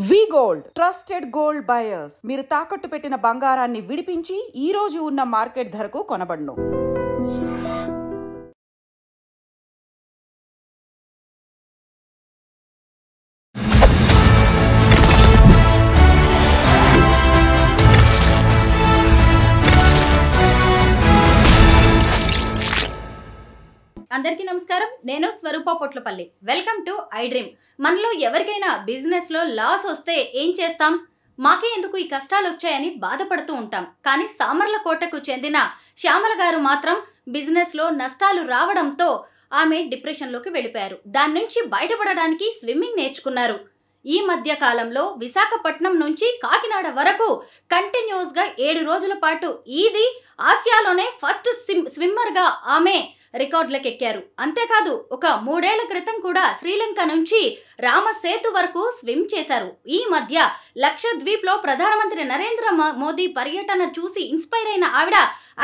వి gold trusted gold buyers. మీరు తాకట్టు పెట్టిన బంగారాన్ని విడిపించి ఈ రోజు ఉన్న మార్కెట్ ధరకు కొనబడును. అందరికీ నమస్కారం. నేను Swaroopa Potlapalli. Welcome to I dream. మనలో ఎవరికైనా బిజినెస్ లో లాస్ వస్తే ఏం చేస్తాం? మాకే ఎందుకు ఈ కష్టాలు వచ్చాయని బాధపడుతూ ఉంటాం. కానీ సామర్లకోటకు చెందిన శ్యామల గారు మాత్రం బిజినెస్ లో నష్టాలు రావడంతో ఆమె డిప్రెషన్ లోకి వెళ్ళిపోయారు. దాని నుంచి బయటపడడానికి స్విమ్మింగ్ నేర్చుకున్నారు. ఈ మధ్య కాలంలో విశాఖపట్నం నుంచి కాకినాడ వరకు కంటిన్యూస్ గా 7 రోజుల పాటు ఇది ఆసియాలోనే ఫస్ట్ స్విమ్మర్ గా ఆమె రికార్డులకు ఎక్కారు. అంతేకాదు ఒక 3 ఏళ్ల క్రితం కూడా శ్రీలంక నుంచి రామసేతు వరకు స్విమ్ చేశారు. ఈ మధ్య లక్షద్వీప్ లో ప్రధానమంత్రి నరేంద్ర మోదీ పర్యటన చూసి ఇన్స్పైర్ అయిన ఆవిడ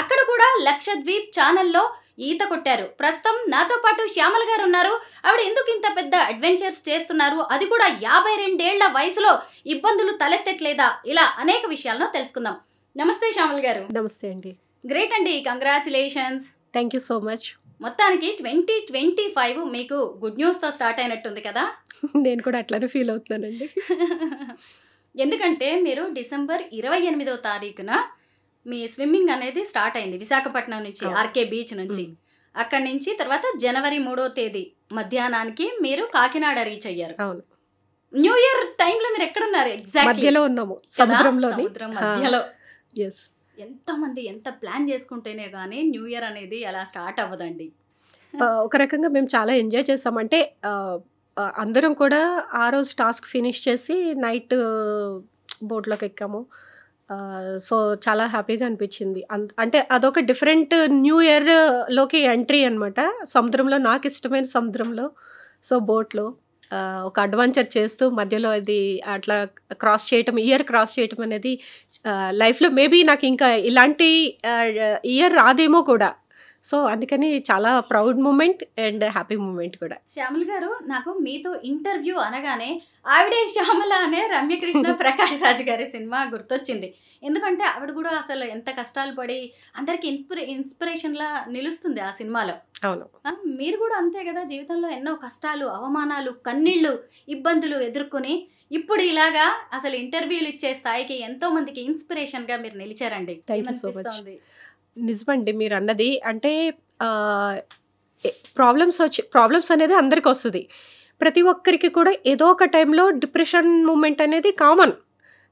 అక్కడ కూడా లక్షద్వీప్ ఛానల్లో ఈత కొట్టారు. ప్రస్తుతం నాతో పాటు శ్యామల గారు ఉన్నారు. ఆవిడ ఎందుకు ఇంత పెద్ద అడ్వెంచర్స్ చేస్తున్నారు, అది కూడా 52 ఏళ్ల వయసులో ఇబ్బందులు తలెత్తట్లేదా, ఇలా అనేక విషయాలను తెలుసుకుందాం. నమస్తే శ్యామల గారు. నమస్తే అండి. గ్రేట్ అండి, congratulations. Thank you so much. మొత్తానికి 2025 మీకు గుడ్ న్యూస్తో స్టార్ట్ అయినట్టుంది కదా? నేను కూడా అట్లానే ఫీల్ అవుతున్నానండి. ఎందుకంటే మీరు డిసెంబర్ 28వ తారీఖున మీ స్విమ్మింగ్ అనేది స్టార్ట్ అయింది విశాఖపట్నం నుంచి, ఆర్కే బీచ్ నుంచి. అక్కడి నుంచి తర్వాత జనవరి 3వ తేదీ మధ్యాహ్నానికి మీరు కాకినాడ రీచ్ అయ్యారు. అవును. న్యూ ఇయర్ టైంలో మీరు ఎక్కడున్నారు? ఎగ్జాక్ట్లీ మధ్యలో ఉన్నాము, సముద్రం మధ్యలో. ఎస్. ఎంతమంది ఎంత ప్లాన్ చేసుకుంటేనే కానీ న్యూ ఇయర్ అనేది అలా స్టార్ట్ అవ్వదండి. ఒక రకంగా మేము చాలా ఎంజాయ్ చేసాం. అంటే అందరం కూడా ఆ రోజు టాస్క్ ఫినిష్ చేసి నైట్ బోట్లోకి ఎక్కాము. సో చాలా హ్యాపీగా అనిపించింది. అంటే అదొక డిఫరెంట్ న్యూ ఇయర్లోకి ఎంట్రీ అనమాట. సముద్రంలో, నాకు ఇష్టమైన సముద్రంలో. సో బోట్లో ఒక అడ్వెంచర్ చేస్తూ మధ్యలో అది అట్లా క్రాస్ చేయటం అనేది లైఫ్లో మేబీ నాకు ఇంకా ఇలాంటి ఇయర్ రాదేమో కూడా. సో అందుకని చాలా proud moment and happy moment కూడా. శ్యామల గారు, నాకు మీతో ఇంటర్వ్యూ అనగానే ఆవిడే శ్యామల అనే రమ్యకృష్ణ ప్రకాష్ రాజ్ గారి సినిమా గుర్తొచ్చింది. ఎందుకంటే ఆవిడ కూడా అసలు ఎంత కష్టాలు పడి అందరికి ఇన్స్పిరేషన్లా నిలుస్తుంది ఆ సినిమాలో. అవును. మీరు కూడా అంతే కదా, జీవితంలో ఎన్నో కష్టాలు, అవమానాలు, కన్నీళ్లు, ఇబ్బందులు ఎదుర్కొని ఇప్పుడు ఇలాగా అసలు ఇంటర్వ్యూలు ఇచ్చే స్థాయికి ఎంతో మందికి ఇన్స్పిరేషన్గా మీరు నిలిచారండి. నిజమండి మీరు అన్నది. అంటే ప్రాబ్లమ్స్ అనేది అందరికి వస్తుంది. ప్రతి ఒక్కరికి కూడా ఏదో ఒక టైంలో డిప్రెషన్ మూమెంట్ అనేది కామన్.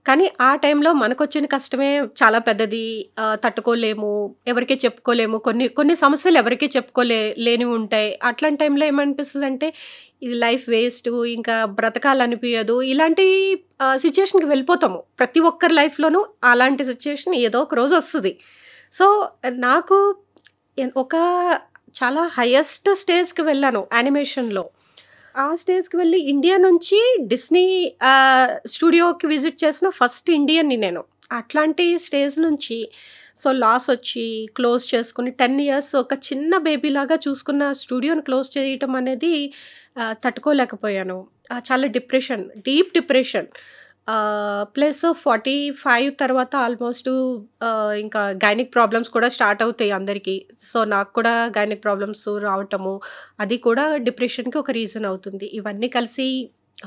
కానీ ఆ టైంలో మనకు వచ్చిన కష్టమే చాలా పెద్దది, తట్టుకోలేము, ఎవరికి చెప్పుకోలేము. కొన్ని సమస్యలు ఎవరికి లేనివి ఉంటాయి. అట్లాంటి టైంలో ఏమనిపిస్తుంది అంటే ఇది లైఫ్ వేస్ట్, ఇంకా బ్రతకాలనిపించదు, ఇలాంటి సిచ్యుయేషన్కి వెళ్ళిపోతాము. ప్రతి ఒక్కరి లైఫ్లోనూ అలాంటి సిచ్యుయేషన్ ఏదో ఒక రోజు వస్తుంది. సో నాకు ఒక చాలా హైయెస్ట్ స్టేజ్కి వెళ్ళాను యానిమేషన్లో. ఆ స్టేజ్కి వెళ్ళి ఇండియా నుంచి డిస్నీ స్టూడియోకి విజిట్ చేసిన ఫస్ట్ ఇండియన్ని నేను. అట్లాంటి స్టేజ్ నుంచి సో లాస్ వచ్చి క్లోజ్ చేసుకుని 10 years ఒక చిన్న బేబీలాగా చూసుకున్న స్టూడియోని క్లోజ్ చేయటం అనేది తట్టుకోలేకపోయాను. చాలా డీప్ డిప్రెషన్. ప్లస్ 45 తర్వాత ఆల్మోస్ట్ ఇంకా గైనిక్ ప్రాబ్లమ్స్ కూడా స్టార్ట్ అవుతాయి అందరికీ. సో నాకు కూడా గైనిక్ ప్రాబ్లమ్స్ రావటము, అది కూడా డిప్రెషన్కి ఒక రీజన్ అవుతుంది. ఇవన్నీ కలిసి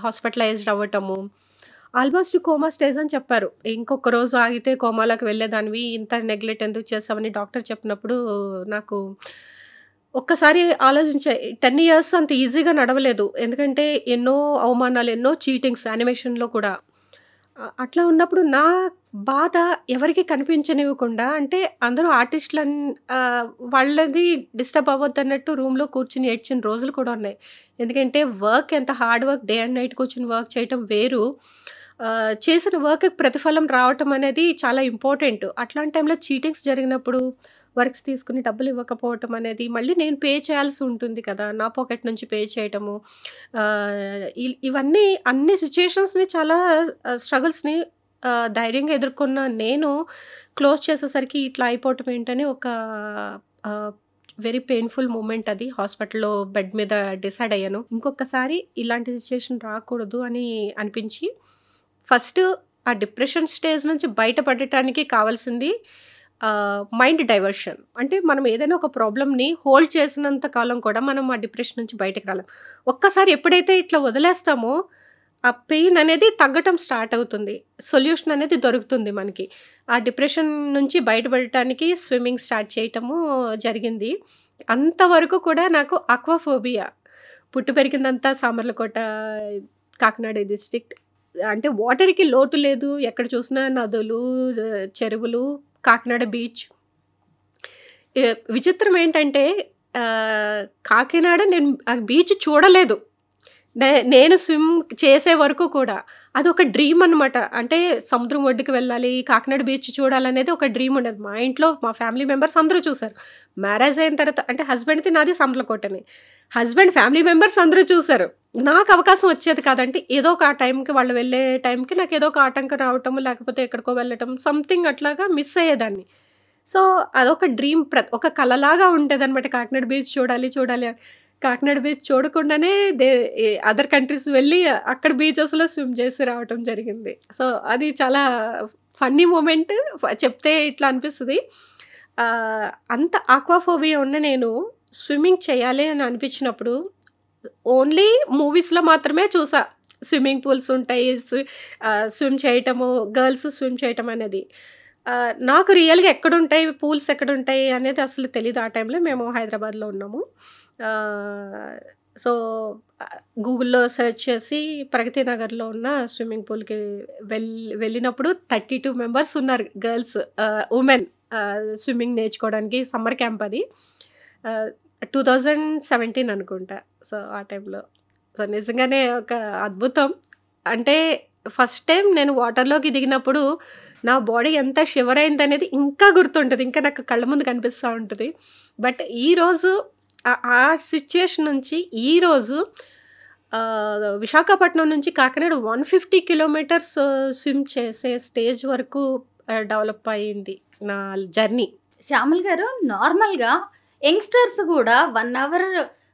హాస్పిటలైజ్డ్ అవ్వటము, ఆల్మోస్ట్ కోమా స్టేజ్ అని చెప్పారు. ఇంకొక రోజు ఆగితే కోమాలోకి వెళ్ళేదానివి, ఇంత నెగ్లెక్ట్ ఎందుకు చేస్తామని డాక్టర్ చెప్పినప్పుడు నాకు ఒక్కసారి ఆలోచించే 10 years అంత ఈజీగా నడవలేదు. ఎందుకంటే ఎన్నో అవమానాలు, ఎన్నో చీటింగ్స్ యానిమేషన్లో కూడా. అట్లా ఉన్నప్పుడు నా బాధ ఎవరికి కనిపించనివ్వకుండా, అంటే అందరూ ఆర్టిస్టులు వాళ్ళది డిస్టర్బ్ అవ్వద్దు అన్నట్టు రూమ్లో కూర్చుని ఏడ్చిన రోజులు కూడా ఉన్నాయి. ఎందుకంటే ఎంత hard work, day and night కూర్చుని వర్క్ చేయటం వేరు, చేసిన వర్క్కి ప్రతిఫలం రావటం అనేది చాలా ఇంపార్టెంట్. అట్లాంటి టైంలో చీటింగ్స్ జరిగినప్పుడు వర్క్స్ తీసుకుని డబ్బులు ఇవ్వకపోవటం అనేది మళ్ళీ నేను పే చేయాల్సి ఉంటుంది కదా, నా పాకెట్ నుంచి పే చేయటము, ఇవన్నీ అన్ని సిచ్యుయేషన్స్ని, చాలా స్ట్రగుల్స్ని ధైర్యంగా ఎదుర్కొన్న నేను క్లోజ్ చేసేసరికి ఇట్లా అయిపోవటం ఏంటని ఒక వెరీ పెయిన్ఫుల్ మూమెంట్. అది హాస్పిటల్లో బెడ్ మీద డిసైడ్ అయ్యాను, ఇంకొకసారి ఇలాంటి సిచ్యుయేషన్ రాకూడదు అని అనిపించి ఫస్ట్ ఆ డిప్రెషన్ స్టేజ్ నుంచి బయటపడటానికి కావాల్సింది మైండ్ డైవర్షన్. అంటే మనం ఏదైనా ఒక ప్రాబ్లమ్ని హోల్డ్ చేసినంత కాలం కూడా మనం ఆ డిప్రెషన్ నుంచి బయటకు రాలేం. ఒక్కసారి ఎప్పుడైతే ఇట్లా వదిలేస్తామో ఆ పెయిన్ అనేది తగ్గటం స్టార్ట్ అవుతుంది, సొల్యూషన్ అనేది దొరుకుతుంది మనకి. ఆ డిప్రెషన్ నుంచి బయటపడటానికి స్విమ్మింగ్ స్టార్ట్ చేయటము జరిగింది. అంతవరకు కూడా నాకు అక్వాఫోబియా. పుట్టి పెరిగిందంతా సామర్లకోట, కాకినాడ డిస్ట్రిక్ట్. అంటే వాటర్కి లోటు లేదు, ఎక్కడ చూసినా నదులు, చెరువులు, కాకినాడ బీచ్. విచిత్రం ఏంటంటే కాకినాడ నేను ఆ బీచ్ చూడలేదు. నేను స్విమ్ చేసే వరకు కూడా అదొక డ్రీమ్ అనమాట. అంటే సముద్రం ఒడ్డుకి వెళ్ళాలి, కాకినాడ బీచ్ చూడాలనేది ఒక డ్రీమ్ ఉండేది. మా ఇంట్లో మా ఫ్యామిలీ మెంబర్స్ అందరూ చూసారు. మ్యారేజ్ అయిన తర్వాత అంటే హస్బెండ్ది నాది సామర్లకోటనే, హస్బెండ్ ఫ్యామిలీ మెంబర్స్ అందరూ చూసారు. నాకు అవకాశం వచ్చేది కాదంటే ఏదో ఒక ఆ టైంకి వాళ్ళు వెళ్ళే టైంకి నాకు ఏదో ఒక ఆటంకం రావటం, లేకపోతే ఎక్కడికో వెళ్ళటం, సంథింగ్ అట్లాగా మిస్ అయ్యేదాన్ని. సో అదొక డ్రీమ్, ఒక కళలాగా ఉండేది అనమాట. కాకినాడ బీచ్ చూడాలి చూడాలి. కాకినాడ బీచ్ చూడకుండానే అదర్ కంట్రీస్ వెళ్ళి అక్కడ బీచెస్లో స్విమ్ చేసి రావటం జరిగింది. సో అది చాలా ఫన్నీ మూమెంట్, చెప్తే ఇట్లా అనిపిస్తుంది. అంత ఆక్వాఫోబియా ఉన్న నేను స్విమ్మింగ్ చేయాలి అని అనిపించినప్పుడు ఓన్లీ మూవీస్లో మాత్రమే చూసా. స్విమ్మింగ్ పూల్స్ ఉంటాయి, స్విమ్ చేయటము, గర్ల్స్ స్విమ్ చేయటం అనేది. నాకు రియల్గా ఎక్కడుంటాయి పూల్స్, ఎక్కడుంటాయి అనేది అసలు తెలియదు. ఆ టైంలో మేము హైదరాబాద్లో ఉన్నాము. సో గూగుల్లో సెర్చ్ చేసి ప్రగతి నగర్లో ఉన్న స్విమ్మింగ్ పూల్కి వెళ్ళినప్పుడు 32 మెంబర్స్ ఉన్నారు, గర్ల్స్, ఉమెన్, స్విమ్మింగ్ నేర్చుకోవడానికి. సమ్మర్ క్యాంప్ అది 2017 అనుకుంటా. సో ఆ టైంలో సో నిజంగానే ఒక అద్భుతం. అంటే ఫస్ట్ టైం నేను వాటర్లోకి దిగినప్పుడు నా బాడీ ఎంత షివర్ అయింది అనేది ఇంకా గుర్తుంటుంది, ఇంకా నాకు కళ్ళ ముందు కనిపిస్తూ ఉంటుంది. బట్ ఈరోజు ఆ సిచ్యుయేషన్ నుంచి ఈరోజు విశాఖపట్నం నుంచి కాకినాడ 150 కిలోమీటర్స్ స్విమ్ చేసే స్టేజ్ వరకు డెవలప్ అయ్యింది నా జర్నీ. శ్యామల్ గారు, నార్మల్గా యంగ్స్టర్స్ కూడా 1 అవర్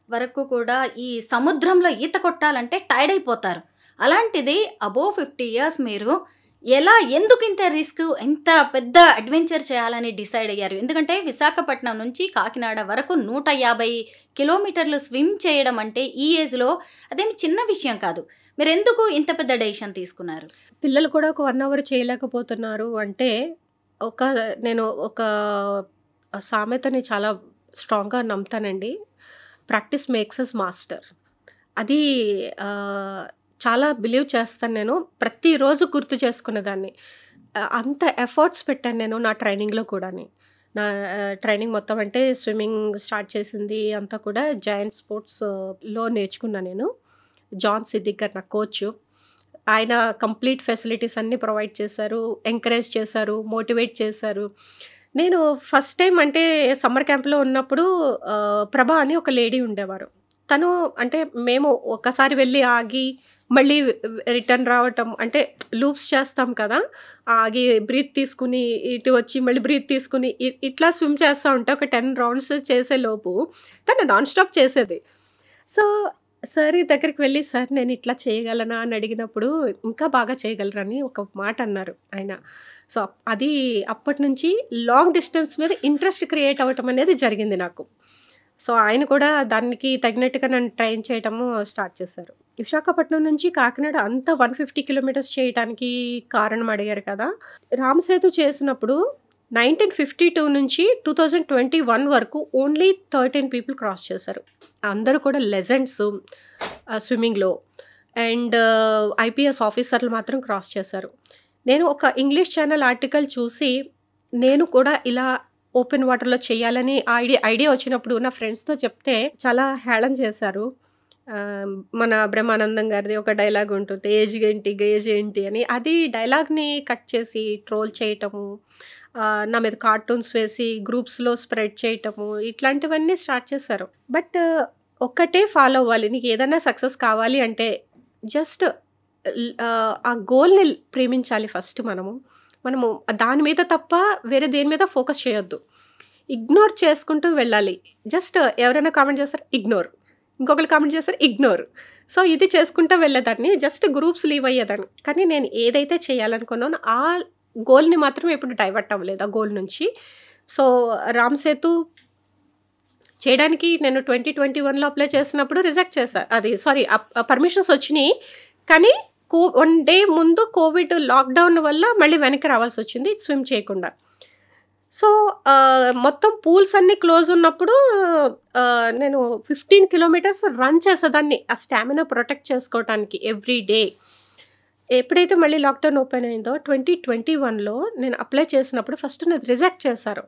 వరకు కూడా ఈ సముద్రంలో ఈత కొట్టాలంటే టైర్డ్ అయిపోతారు. అలాంటిది అబోవ్ 50 ఇయర్స్ మీరు ఎందుకు ఇంత రిస్క్, ఇంత పెద్ద అడ్వెంచర్ చేయాలని డిసైడ్ అయ్యారు? ఎందుకంటే విశాఖపట్నం నుంచి కాకినాడ వరకు 150 కిలోమీటర్లు స్విమ్ చేయడం అంటే ఈ ఏజ్లో అదేమి చిన్న విషయం కాదు. మీరు ఎందుకు ఇంత పెద్ద డెసిషన్ తీసుకున్నారు? పిల్లలు కూడా ఒక 1 అవర్ చేయలేకపోతున్నారు అంటే నేను ఒక సామెతని చాలా స్ట్రాంగ్గా నమ్ముతానండి. Practice makes us master. అది చాలా బిలీవ్ చేస్తాను నేను. ప్రతిరోజు గుర్తు చేసుకునేదాన్ని. అంత ఎఫర్ట్స్ పెట్టాను నేను నా ట్రైనింగ్లో కూడా. నా ట్రైనింగ్ మొత్తం అంటే స్విమ్మింగ్ స్టార్ట్ చేసింది అంతా కూడా జాయింట్ స్పోర్ట్స్లో నేర్చుకున్నాను నేను. జాన్ సిద్దిక్ గారు నా కోచ్. ఆయన కంప్లీట్ ఫెసిలిటీస్ అన్నీ ప్రొవైడ్ చేశారు, ఎంకరేజ్ చేశారు, మోటివేట్ చేశారు. నేను ఫస్ట్ టైం అంటే సమ్మర్ క్యాంప్లో ఉన్నప్పుడు ప్రభా అని ఒక లేడీ ఉండేవారు. తను అంటే మేము ఒకసారి వెళ్ళి ఆగి మళ్ళీ రిటర్న్ రావటం, అంటే లూప్స్ చేస్తాం కదా, ఆగి బ్రీత్ తీసుకుని ఇటు వచ్చి మళ్ళీ బ్రీత్ తీసుకుని ఇట్లా స్విమ్ చేస్తూ ఉంటే ఒక 10 రౌండ్స్ చేసేలోపు తను నాన్ స్టాప్ చేసేది. సో సార్ దగ్గరికి వెళ్ళి, సార్ నేను ఇట్లా చేయగలనా అని అడిగినప్పుడు, ఇంకా బాగా చేయగలరని ఒక మాట అన్నారు ఆయన. సో అది అప్పటి నుంచి లాంగ్ డిస్టెన్స్ మీద ఇంట్రెస్ట్ క్రియేట్ అవ్వటం అనేది జరిగింది నాకు. సో ఆయన కూడా దానికి తగినట్టుగా నన్ను ట్రైన్ చేయటము స్టార్ట్ చేశారు. విశాఖపట్నం నుంచి కాకినాడ అంతా 150 కిలోమీటర్స్ చేయడానికి కారణం అడిగారు కదా. రామసేతు చేసినప్పుడు 1952 నుంచి 2021 వరకు ఓన్లీ 13 పీపుల్ క్రాస్ చేశారు. అందరూ కూడా లెజెండ్స్ స్విమ్మింగ్లో. అండ్ ఐపీఎస్ ఆఫీసర్లు మాత్రం క్రాస్ చేశారు. నేను ఒక ఇంగ్లీష్ ఛానల్ ఆర్టికల్ చూసి నేను కూడా ఇలా ఓపెన్ వాటర్లో చేయాలని ఐడియా వచ్చినప్పుడు నా ఫ్రెండ్స్తో చెప్తే చాలా హేళన చేశారు. మన బ్రహ్మానందం గారిది ఒక డైలాగ్ ఉంటుంది, ఏజ్ ఏంటి అని. అది డైలాగ్ని కట్ చేసి ట్రోల్ చేయటము, నా మీద కార్టూన్స్ వేసి గ్రూప్స్లో స్ప్రెడ్ చేయటము, ఇట్లాంటివన్నీ స్టార్ట్ చేశారు. బట్ ఒక్కటే ఫాలో అవ్వాలి, నీకు ఏదైనా సక్సెస్ కావాలి అంటే జస్ట్ ఆ గోల్ని ప్రేమించాలి ఫస్ట్. మనము దాని మీద తప్ప వేరే దేని మీద ఫోకస్ చేయొద్దు. ఇగ్నోర్ చేసుకుంటూ వెళ్ళాలి. జస్ట్ ఎవరైనా కామెంట్ చేస్తారు, ఇగ్నోర్. ఇంకొకరు కామెంట్ చేస్తారు ఇగ్నోర్. సో ఇది చేసుకుంటూ వెళ్ళేదాన్ని, జస్ట్ గ్రూప్స్ లీవ్ అయ్యేదాన్ని. కానీ నేను ఏదైతే చేయాలనుకున్నానో ఆ గోల్ని మాత్రం ఎప్పుడు డైవర్ట్ అవ్వలేదు ఆ గోల్ నుంచి. సో రామ్ సేతు చేయడానికి నేను 2021లో అప్లై చేసినప్పుడు రిజెక్ట్ చేశాను, అది సారీ పర్మిషన్స్ వచ్చినాయి. కానీ 1 డే ముందు కోవిడ్ లాక్డౌన్ వల్ల మళ్ళీ వెనక్కి రావాల్సి వచ్చింది స్విమ్ చేయకుండా. సో మొత్తం పూల్స్ అన్నీ క్లోజ్ ఉన్నప్పుడు నేను 15 కిలోమీటర్స్ రన్ చేసేదాన్ని ఆ స్టామినా ప్రొటెక్ట్ చేసుకోవడానికి ఎవ్రీ డే. ఎప్పుడైతే మళ్ళీ లాక్డౌన్ ఓపెన్ అయిందో 2021లో నేను అప్లై చేసినప్పుడు ఫస్ట్ నాది రిజెక్ట్ చేశారు.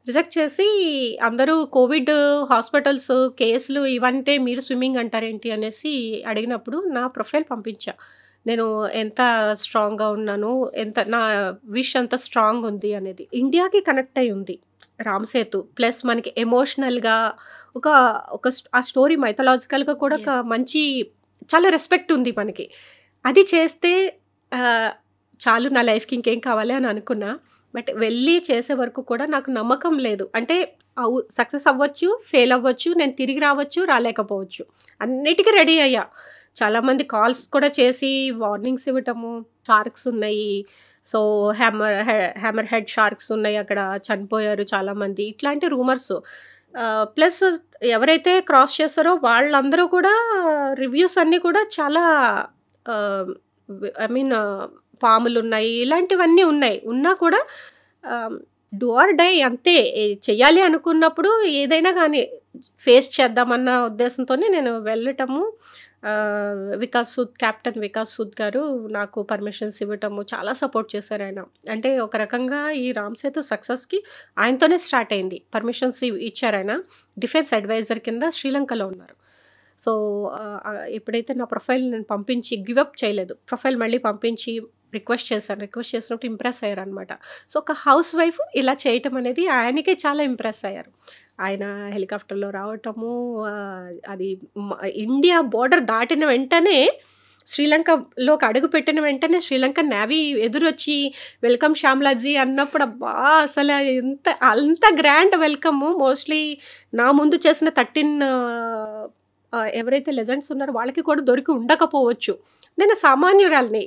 రిజెక్ట్ చేసి అందరూ కోవిడ్ హాస్పిటల్స్ కేసులు ఇవంటే మీరు స్విమ్మింగ్ అంటారేంటి అనేసి అడిగినప్పుడు నా ప్రొఫైల్ పంపించా. నేను ఎంత స్ట్రాంగ్గా ఉన్నాను, ఎంత నా విష్ అంత స్ట్రాంగ్ ఉంది అనేది. ఇండియాకి కనెక్ట్ అయి ఉంది రామ్ సేతు. ప్లస్ మనకి ఎమోషనల్గా ఒక ఒక ఆ స్టోరీ మైథలాజికల్గా కూడా ఒక మంచి చాలా రెస్పెక్ట్ ఉంది మనకి. అది చేస్తే చాలు నా లైఫ్కి ఇంకేం కావాలి అని అనుకున్నా. బట్ వెళ్ళి చేసే వరకు కూడా నాకు నమ్మకం లేదు. అంటే సక్సెస్ అవ్వచ్చు, ఫెయిల్ అవ్వచ్చు, నేను తిరిగి రావచ్చు, రాలేకపోవచ్చు, అన్నిటికీ రెడీ అయ్యా. చాలామంది కాల్స్ కూడా చేసి వార్నింగ్స్ ఇవ్వటము, షార్క్స్ ఉన్నాయి, సో హ్యామర్ హెడ్ షార్క్స్ ఉన్నాయి, అక్కడ చనిపోయారు చాలామంది, ఇట్లాంటి రూమర్స్. ప్లస్ ఎవరైతే క్రాస్ చేస్తారో వాళ్ళందరూ కూడా రివ్యూస్ అన్నీ కూడా చాలా ఐ మీన్ పాములు ఉన్నాయి, ఇలాంటివన్నీ ఉన్నాయి. ఉన్నా కూడా డూ ఆర్ డై అంతే, చెయ్యాలి అనుకున్నప్పుడు ఏదైనా కానీ ఫేస్ చేద్దామన్న ఉద్దేశంతోనే నేను వెళ్ళటము. కెప్టెన్ వికాస్ సూద్ గారు నాకు పర్మిషన్స్ ఇవ్వటము, చాలా సపోర్ట్ చేశారు ఆయన. అంటే ఒక రకంగా ఈ రామ్ సేతు సక్సెస్కి ఆయనతోనే స్టార్ట్ అయింది. పర్మిషన్స్ ఇచ్చారు ఆయన. డిఫెన్స్ అడ్వైజర్ కింద శ్రీలంకలో ఉన్నారు. సో ఎప్పుడైతే నా ప్రొఫైల్ నేను పంపించి గివప్ చేయలేదు, ప్రొఫైల్ మళ్ళీ పంపించి రిక్వెస్ట్ చేసినప్పుడు ఇంప్రెస్ అయ్యారు అనమాట. సో ఒక హౌస్ వైఫ్ ఇలా చేయటం అనేది ఆయనకే చాలా ఇంప్రెస్ అయ్యారు. ఆయన హెలికాప్టర్లో రావటము, అది ఇండియా బోర్డర్ దాటిన వెంటనే శ్రీలంకలోకి అడుగు పెట్టిన వెంటనే శ్రీలంక నేవీ ఎదురొచ్చి వెల్కమ్ శ్యామ్లాజీ అన్నప్పుడు అబ్బా అసలు అంత గ్రాండ్ వెల్కమ్. మోస్ట్లీ నా ముందు చేసిన 13 ఎవరైతే లెజెండ్స్ ఉన్నారో వాళ్ళకి కూడా దొరికి ఉండకపోవచ్చు. నేను సామాన్యురాల్ని,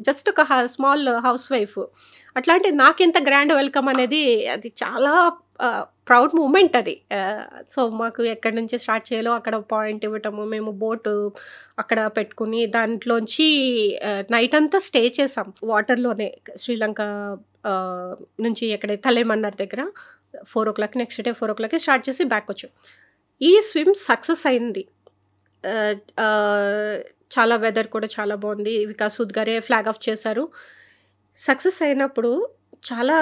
జస్ట్ ఒక స్మాల్ హౌస్ వైఫ్. అట్లాంటి నాకెంత గ్రాండ్ వెల్కమ్ అనేది అది చాలా ప్రౌడ్ మూమెంట్ అది. సో మాకు ఎక్కడి నుంచి స్టార్ట్ చేయాలో అక్కడ పాయింట్ ఇవ్వటము, మేము బోటు అక్కడ పెట్టుకుని దాంట్లోంచి నైట్ అంతా స్టే చేసాం వాటర్లోనే. శ్రీలంక నుంచి ఎక్కడైతే తలేమన్నారు దగ్గర 4 o'clock, next day 4 o'clock start చేసి బ్యాక్ వచ్చాం. ఈ స్విమ్ సక్సెస్ అయింది. చాలా వెదర్ కూడా చాలా బాగుంది. వికాస్ సూద్ గారే ఫ్లాగ్ ఆఫ్ చేశారు. సక్సెస్ అయినప్పుడు చాలా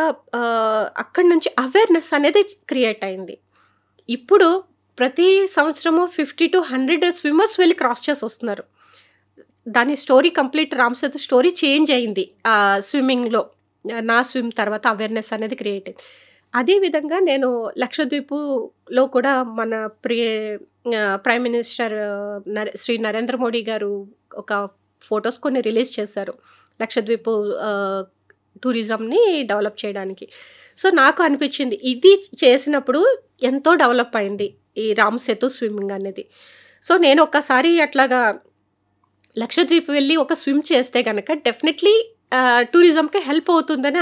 అక్కడి నుంచి అవేర్నెస్ అనేది క్రియేట్ అయింది. ఇప్పుడు ప్రతి సంవత్సరము 50 to 100 స్విమ్మర్స్ వెళ్ళి క్రాస్ చేసి వస్తున్నారు. దాని story complete Ram Sethu story change అయింది స్విమ్మింగ్లో. నా స్విమ్ తర్వాత అవేర్నెస్ అనేది క్రియేట్ అయింది. అదేవిధంగా నేను లక్షద్వీపులో కూడా మన ప్రైమ్ మినిస్టర్ శ్రీ నరేంద్ర మోడీ గారు ఒక ఫొటోస్ కొన్ని రిలీజ్ చేశారు లక్షద్వీపు టూరిజంని డెవలప్ చేయడానికి. సో నాకు అనిపించింది ఇది చేసినప్పుడు ఎంతో డెవలప్ అయింది ఈ రామ్ సేతు స్విమ్మింగ్ అనేది. సో నేను ఒకసారి అట్లాగా లక్షద్వీప్ వెళ్ళి ఒక స్విమ్ చేస్తే కనుక డెఫినెట్లీ టూరిజంకి హెల్ప్ అవుతుందని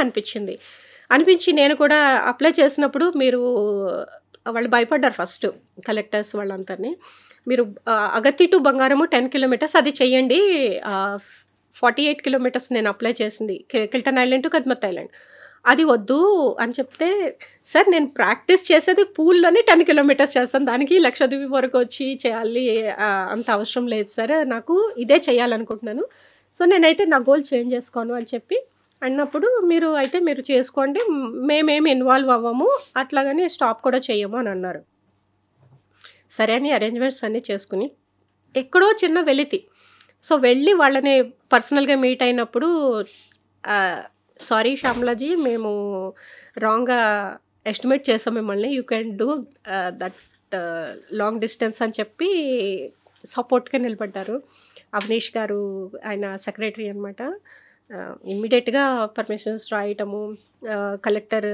అనిపించి నేను కూడా అప్లై చేసినప్పుడు వాళ్ళు భయపడ్డారు ఫస్ట్ కలెక్టర్స్ వాళ్ళందరినీ. మీరు అగత్తి టు బంగారము 10 kilometers అది చెయ్యండి. 48 kilometers నేను అప్లై చేసింది Kiltan island to Kadmat island, అది వద్దు అని చెప్తే, సార్ నేను ప్రాక్టీస్ చేసేది పూల్లోనే 10 kilometers చేస్తాను, దానికి లక్షద్వీప్ వరకు వచ్చి చేయాలి అంత అవసరం లేదు సార్, నాకు ఇదే చేయాలనుకుంటున్నాను, సో నేనైతే నా గోల్ చేంజ్ చేసుకోను అని చెప్పి అన్నప్పుడు, మీరు చేసుకోండి, మేమేమి ఇన్వాల్వ్ అవ్వము, అట్లాగని స్టాప్ కూడా చెయ్యము అని అన్నారు. సరే అని అరేంజ్మెంట్స్ అన్నీ చేసుకుని ఎక్కడో చిన్న వెలితి. సో వెళ్ళి వాళ్ళని పర్సనల్గా మీట్ అయినప్పుడు, సారీ శ్యామ్లాజీ, మేము రాంగ్గా ఎస్టిమేట్ చేసాం మిమ్మల్ని, you can do that long distance అని చెప్పి సపోర్ట్గా నిలబడ్డారు. అవనీష్ గారు ఆయన సెక్రటరీ అనమాట. ఇమ్మీడియట్గా పర్మిషన్స్ రాయటము, కలెక్టర్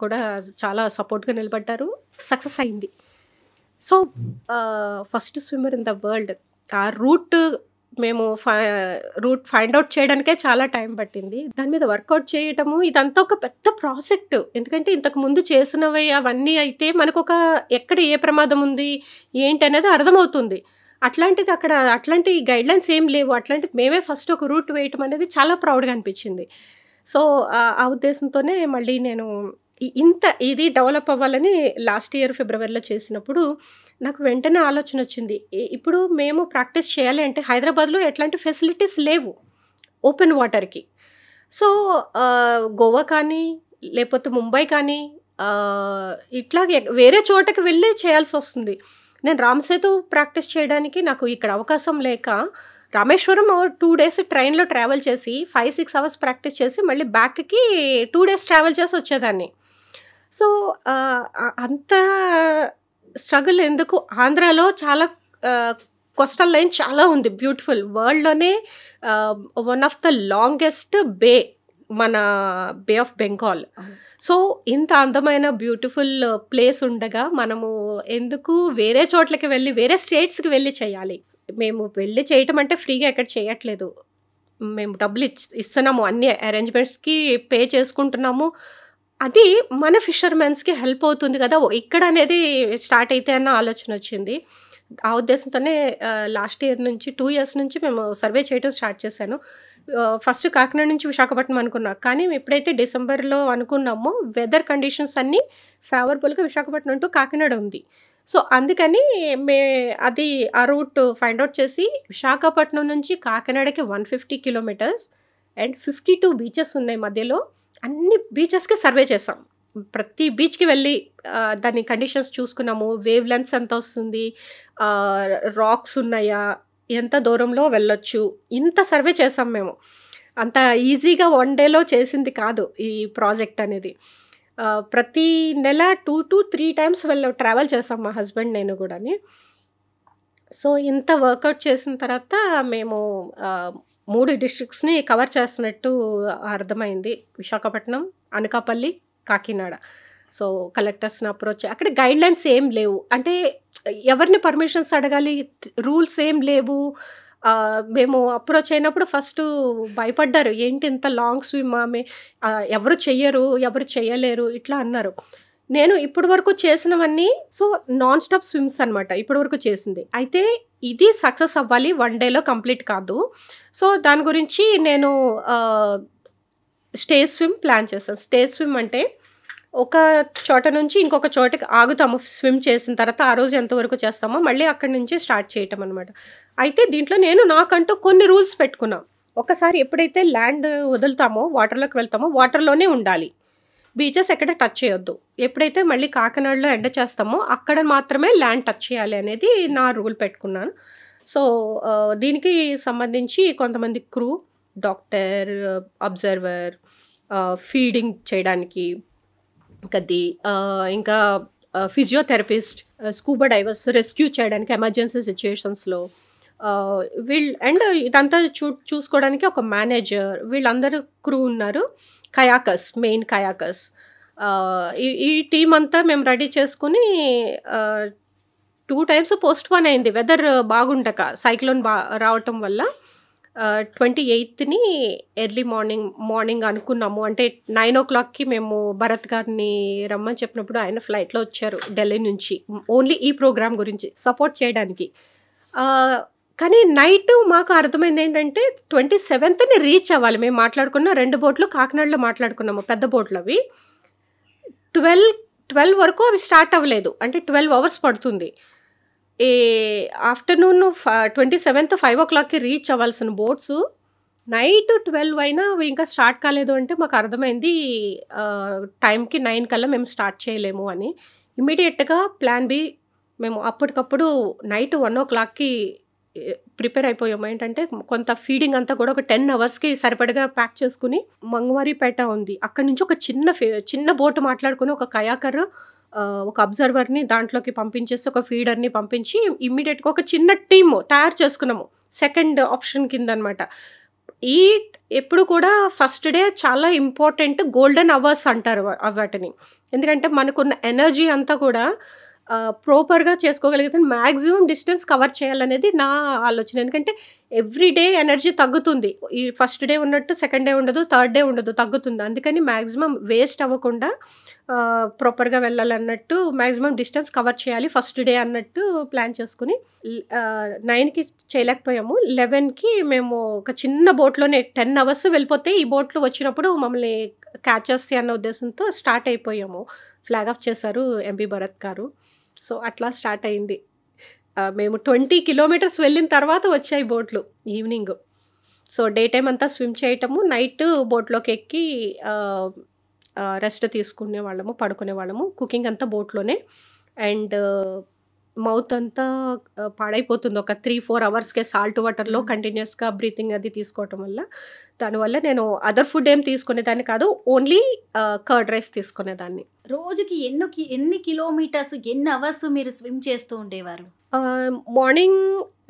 కూడా చాలా సపోర్ట్గా నిలబడ్డారు. సక్సెస్ అయింది. So first swimmer in the world. ఆ మేము రూట్ ఫైండ్ అవుట్ చేయడానికే చాలా టైం పట్టింది. దాని మీద వర్కౌట్ చేయటము ఇదంతా ఒక పెద్ద ప్రాజెక్ట్. ఎందుకంటే ఇంతకు ముందు చేసినవి అవన్నీ అయితే మనకు ఎక్కడ ఏ ప్రమాదం ఉంది ఏంటి అనేది అర్థమవుతుంది. అట్లాంటిది అక్కడ అట్లాంటి గైడ్లైన్స్ ఏం లేవు. అట్లాంటిది మేమే ఫస్ట్ ఒక రూట్ వేయటం అనేది చాలా ప్రౌడ్గా అనిపించింది. సో ఆ ఉద్దేశంతోనే మళ్ళీ నేను ఇది డెవలప్ అవ్వాలని లాస్ట్ ఇయర్ ఫిబ్రవరిలో చేసినప్పుడు నాకు వెంటనే ఆలోచన వచ్చింది. ఇప్పుడు మేము ప్రాక్టీస్ చేయాలి అంటే హైదరాబాద్లో ఎట్లాంటి ఫెసిలిటీస్ లేవు ఓపెన్ వాటర్కి. సో గోవా కానీ లేకపోతే ముంబై కానీ ఇట్లాగే వేరే చోటకి వెళ్ళి చేయాల్సి వస్తుంది. నేను రామసేతు ప్రాక్టీస్ చేయడానికి నాకు ఇక్కడ అవకాశం లేక రామేశ్వరం 2 days ట్రైన్లో ట్రావెల్ చేసి 5-6 hours ప్రాక్టీస్ చేసి మళ్ళీ బ్యాక్కి 2 days ట్రావెల్ చేసి వచ్చేదాన్ని. సో అంత స్ట్రగుల్ ఎందుకు? ఆంధ్రాలో చాలా కోస్టల్ లైన్ చాలా ఉంది, బ్యూటిఫుల్. వరల్డ్లోనే one of the longest bay మన బే ఆఫ్ బెంగాల్. సో ఇంత అందమైన బ్యూటిఫుల్ ప్లేస్ ఉండగా మనము ఎందుకు వేరే చోట్లకి వెళ్ళి వేరే స్టేట్స్కి వెళ్ళి చేయాలి? మేము వెళ్ళి చేయటం అంటే ఫ్రీగా ఎక్కడ చేయట్లేదు. మేము డబ్బులు ఇస్తున్నాము, అన్ని అరేంజ్మెంట్స్కి పే చేసుకుంటున్నాము. అది మన ఫిషర్మెన్స్కి హెల్ప్ అవుతుంది కదా ఇక్కడ అనేది స్టార్ట్ అయితే అన్న ఆలోచన వచ్చింది. ఆ ఉద్దేశంతోనే లాస్ట్ ఇయర్ నుంచి 2 years నుంచి మేము సర్వే చేయడం స్టార్ట్ చేశాను. ఫస్ట్ కాకినాడ నుంచి విశాఖపట్నం అనుకున్నాం, కానీ ఎప్పుడైతే డిసెంబర్లో అనుకున్నామో వెదర్ కండిషన్స్ అన్నీ ఫేవరబుల్గా విశాఖపట్నం టు కాకినాడ ఉంది. సో అందుకని ఆ రూట్ ఫైండ్ అవుట్ చేసి విశాఖపట్నం నుంచి కాకినాడకి 150 kilometers అండ్ 52 beaches ఉన్నాయి మధ్యలో. అన్ని బీచెస్కి సర్వే చేసాం. ప్రతి బీచ్కి వెళ్ళి దాని కండిషన్స్ చూసుకున్నాము. వేవ్ లెంత్స్ ఎంత వస్తుంది, రాక్స్ ఉన్నాయా, ఎంత దూరంలో వెళ్ళొచ్చు, ఇంత సర్వే చేసాం మేము. అంత ఈజీగా 1 dayలో చేసింది కాదు ఈ ప్రాజెక్ట్ అనేది. ప్రతి నెల 2 to 3 times ట్రావెల్ చేసాం మా హస్బెండ్ నేను కూడాని. సో ఇంత వర్కౌట్ చేసిన తర్వాత మేము 3 districtsని కవర్ చేస్తున్నట్టు అర్థమైంది. విశాఖపట్నం, అనకాపల్లి, కాకినాడ. సో కలెక్టర్స్ని అప్రోచ్, అక్కడ గైడ్లైన్స్ ఏం లేవు. అంటే ఎవరిని పర్మిషన్స్ అడగాలి, రూల్స్ ఏం లేవు. మేము అప్రోచ్ అయినప్పుడు ఫస్ట్ భయపడ్డారు, ఏంటి ఇంత లాంగ్ స్విమ్ ఆమె, ఎవరు చెయ్యరు, ఎవరు చెయ్యలేరు ఇట్లా అన్నారు. నేను ఇప్పటి వరకు చేసినవన్నీ సో నాన్ స్టాప్ స్విమ్స్ అనమాట ఇప్పటి వరకు చేసింది. అయితే ఇది సక్సెస్ అవ్వాలి, 1 dayలో కంప్లీట్ కాదు. సో దాని గురించి నేను స్టేజ్ స్విమ్ ప్లాన్ చేస్తాను. స్టేజ్ స్విమ్ అంటే ఒక చోట నుంచి ఇంకొక చోటకి ఆగుతాము స్విమ్ చేసిన తర్వాత, ఆ రోజు ఎంతవరకు చేస్తామో మళ్ళీ అక్కడి నుంచి స్టార్ట్ చేయటం అనమాట. అయితే దీంట్లో నేను నాకంటూ కొన్ని రూల్స్ పెట్టుకున్నాను. ఒకసారి ఎప్పుడైతే ల్యాండ్ వదులుతామో, వాటర్లోకి వెళ్తామో వాటర్లోనే ఉండాలి, బీచెస్ ఎక్కడ టచ్ చేయొద్దు. ఎప్పుడైతే మళ్ళీ కాకినాడలో ఎండ్ చేస్తామో అక్కడ మాత్రమే ల్యాండ్ టచ్ చేయాలి అనేది నా రూల్ పెట్టుకున్నాను. సో దీనికి సంబంధించి కొంతమంది క్రూ, డాక్టర్, అబ్జర్వర్, ఫీడింగ్ చేయడానికి ఇంకా ఫిజియోథెరపిస్ట్, స్కూబా డైవర్స్ రెస్క్యూ చేయడానికి ఎమర్జెన్సీ సిచ్యుయేషన్స్లో అండ్ ఇదంతా చూసుకోవడానికి ఒక మేనేజర్, వీళ్ళందరూ క్రూ ఉన్నారు. కయాకర్స్, మెయిన్ కయాకర్స్, ఈ టీం అంతా మేము రెడీ చేసుకుని 2 times పోస్ట్పోన్ అయింది వెదర్ బాగుండక, సైక్లోన్ రావటం వల్ల. 28th ఎర్లీ మార్నింగ్ అనుకున్నాము. అంటే 9 o'clockకి మేము భరత్ గారిని రమ్మని చెప్పినప్పుడు ఆయన ఫ్లైట్లో వచ్చారు ఢిల్లీ నుంచి, ఓన్లీ ఈ ప్రోగ్రామ్ గురించి సపోర్ట్ చేయడానికి. కానీ నైట్ మాకు అర్థమైంది ఏంటంటే 27th రీచ్ అవ్వాలి. మేము మాట్లాడుకున్న 2 boats కాకినాడలో మాట్లాడుకున్నాము, పెద్ద బోట్లు. అవి 12 వరకు అవి స్టార్ట్ అవ్వలేదు, అంటే 12 hours పడుతుంది. ఆఫ్టర్నూన్ 27th 5 o'clockకి రీచ్ అవ్వాల్సిన బోట్స్ నైట్ 12 అయినా అవి ఇంకా స్టార్ట్ కాలేదు. అంటే మాకు అర్థమైంది టైంకి 9 కల్లా మేము స్టార్ట్ చేయలేము అని. ఇమీడియట్గా ప్లాన్ బి మేము అప్పటికప్పుడు నైట్ 1 o'clockకి ప్రిపేర్ అయిపోయాము. ఏంటంటే కొంత ఫీడింగ్ అంతా కూడా ఒక 10 hours సరిపడగా ప్యాక్ చేసుకుని, మంగవారిపేట ఉంది అక్కడి నుంచి ఒక చిన్న బోటు మాట్లాడుకుని ఒక కయాకర్, ఒక అబ్జర్వర్ని దాంట్లోకి పంపించేసి ఒక ఫీడర్ని పంపించి ఇమ్మీడియట్గా ఒక చిన్న టీమ్ తయారు చేసుకున్నాము. సెకండ్ ఆప్షన్ కింద అనమాట. ఎప్పుడు కూడా ఫస్ట్ డే చాలా ఇంపార్టెంట్, గోల్డెన్ అవర్స్ అంటారు వాటిని. ఎందుకంటే మనకున్న ఎనర్జీ అంతా కూడా ప్రాపర్‌గా చేసుకోగలిగితే మాక్సిమం డిస్టెన్స్ కవర్ చేయాలనేది నా ఆలోచన. ఎందుకంటే ఎవ్రీ డే ఎనర్జీ తగ్గుతుంది. ఈ ఫస్ట్ డే ఉన్నట్టు సెకండ్ డే ఉండదు, థర్డ్ డే ఉండదు, తగ్గుతుంది. అందుకని మాక్సిమం వేస్ట్ అవ్వకుండా ప్రాపర్‌గా వెళ్ళాలన్నట్టు మాక్సిమం డిస్టెన్స్ కవర్ చేయాలి ఫస్ట్ డే అన్నట్టు ప్లాన్ చేసుకుని 9కి చేయలేకపోయాము. 11కి మేము ఒక చిన్న బోట్‌లోనే 10 అవర్స్ వెళ్ళిపోతే ఈ బోట్లు వచ్చినప్పుడు మమ్మల్ని క్యాచ్ చేస్తాయి అన్న ఉద్దేశంతో స్టార్ట్ అయిపోయాము. ఫ్లాగ్ ఆఫ్ చేశారు ఎంపీ భరత్ గారు. సో అట్లా స్టార్ట్ అయింది. మేము 20 కిలోమీటర్స్ వెళ్ళిన తర్వాత వచ్చాయి బోట్లు ఈవినింగ్. సో డే టైమ్ అంతా స్విమ్ చేయటము, నైట్ బోట్లోకి ఎక్కి రెస్ట్ తీసుకునే వాళ్ళము, పడుకునే వాళ్ళము. కుకింగ్ అంతా బోట్లోనే. అండ్ మౌత్ అంతా పాడైపోతుంది ఒక 3-4 అవర్స్కే సాల్ట్ వాటర్లో కంటిన్యూస్గా బ్రీతింగ్ అది తీసుకోవటం వల్ల. దానివల్ల నేను అదర్ ఫుడ్ ఏం తీసుకునేదాన్ని కాదు, ఓన్లీ కర్డ్ రైస్ తీసుకునేదాన్ని. రోజుకి ఎన్ని కిలోమీటర్స్, ఎన్ని అవర్స్ మీరు స్విమ్ చేస్తూ ఉండేవారు? మార్నింగ్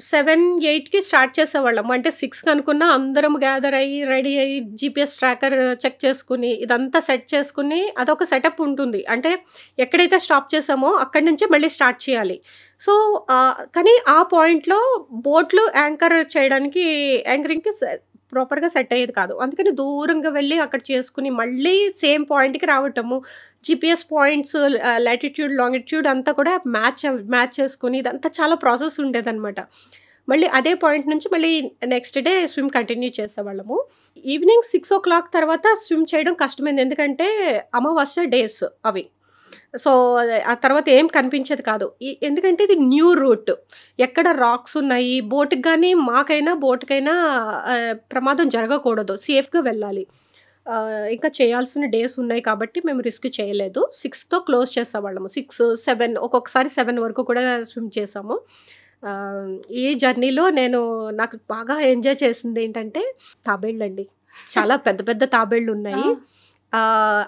7-8కి స్టార్ట్ చేసేవాళ్ళము. అంటే 6కి అనుకున్నా అందరం గ్యాదర్ అయ్యి రెడీ అయ్యి జీపీఎస్ ట్రాకర్ చెక్ చేసుకుని ఇదంతా సెట్ చేసుకుని అదొక సెటప్ ఉంటుంది. అంటే ఎక్కడైతే స్టాప్ చేసామో అక్కడి నుంచే మళ్ళీ స్టార్ట్ చేయాలి. సో కానీ ఆ పాయింట్లో బోట్లు యాంకరింగ్కి ప్రాపర్గా సెట్ అయ్యేది కాదు. అందుకని దూరంగా వెళ్ళి అక్కడ చేసుకుని మళ్ళీ సేమ్ పాయింట్కి రావటము, జీపీఎస్ పాయింట్స్ లాటిట్యూడ్ లాంగిట్యూడ్ అంతా కూడా మ్యాచ్ చేసుకుని ఇదంతా చాలా ప్రాసెస్ ఉండేదన్నమాట. మళ్ళీ అదే పాయింట్ నుంచి మళ్ళీ నెక్స్ట్ డే స్విమ్ కంటిన్యూ చేసేవాళ్ళము. ఈవినింగ్ 6 o'clock తర్వాత స్విమ్ చేయడం కష్టమైంది. ఎందుకంటే అమావాస్య డేస్ అవి. సో ఆ తర్వాత ఏం కనిపించేది కాదు. ఎందుకంటే ఇది న్యూ రూట్, ఎక్కడ రాక్స్ ఉన్నాయి, బోట్కి కానీ మాకైనా బోట్కైనా ప్రమాదం జరగకూడదు, సేఫ్గా వెళ్ళాలి. ఇంకా చేయాల్సిన డేస్ ఉన్నాయి కాబట్టి మేము రిస్క్ చేయలేదు. 6తో క్లోజ్ చేసేవాళ్ళము. 6-7 ఒక్కొక్కసారి 7 వరకు కూడా స్విమ్ చేసాము. ఈ జర్నీలో నాకు బాగా ఎంజాయ్ చేసింది ఏంటంటే తాబేళ్ళు అండి. చాలా పెద్ద పెద్ద తాబేళ్ళు ఉన్నాయి.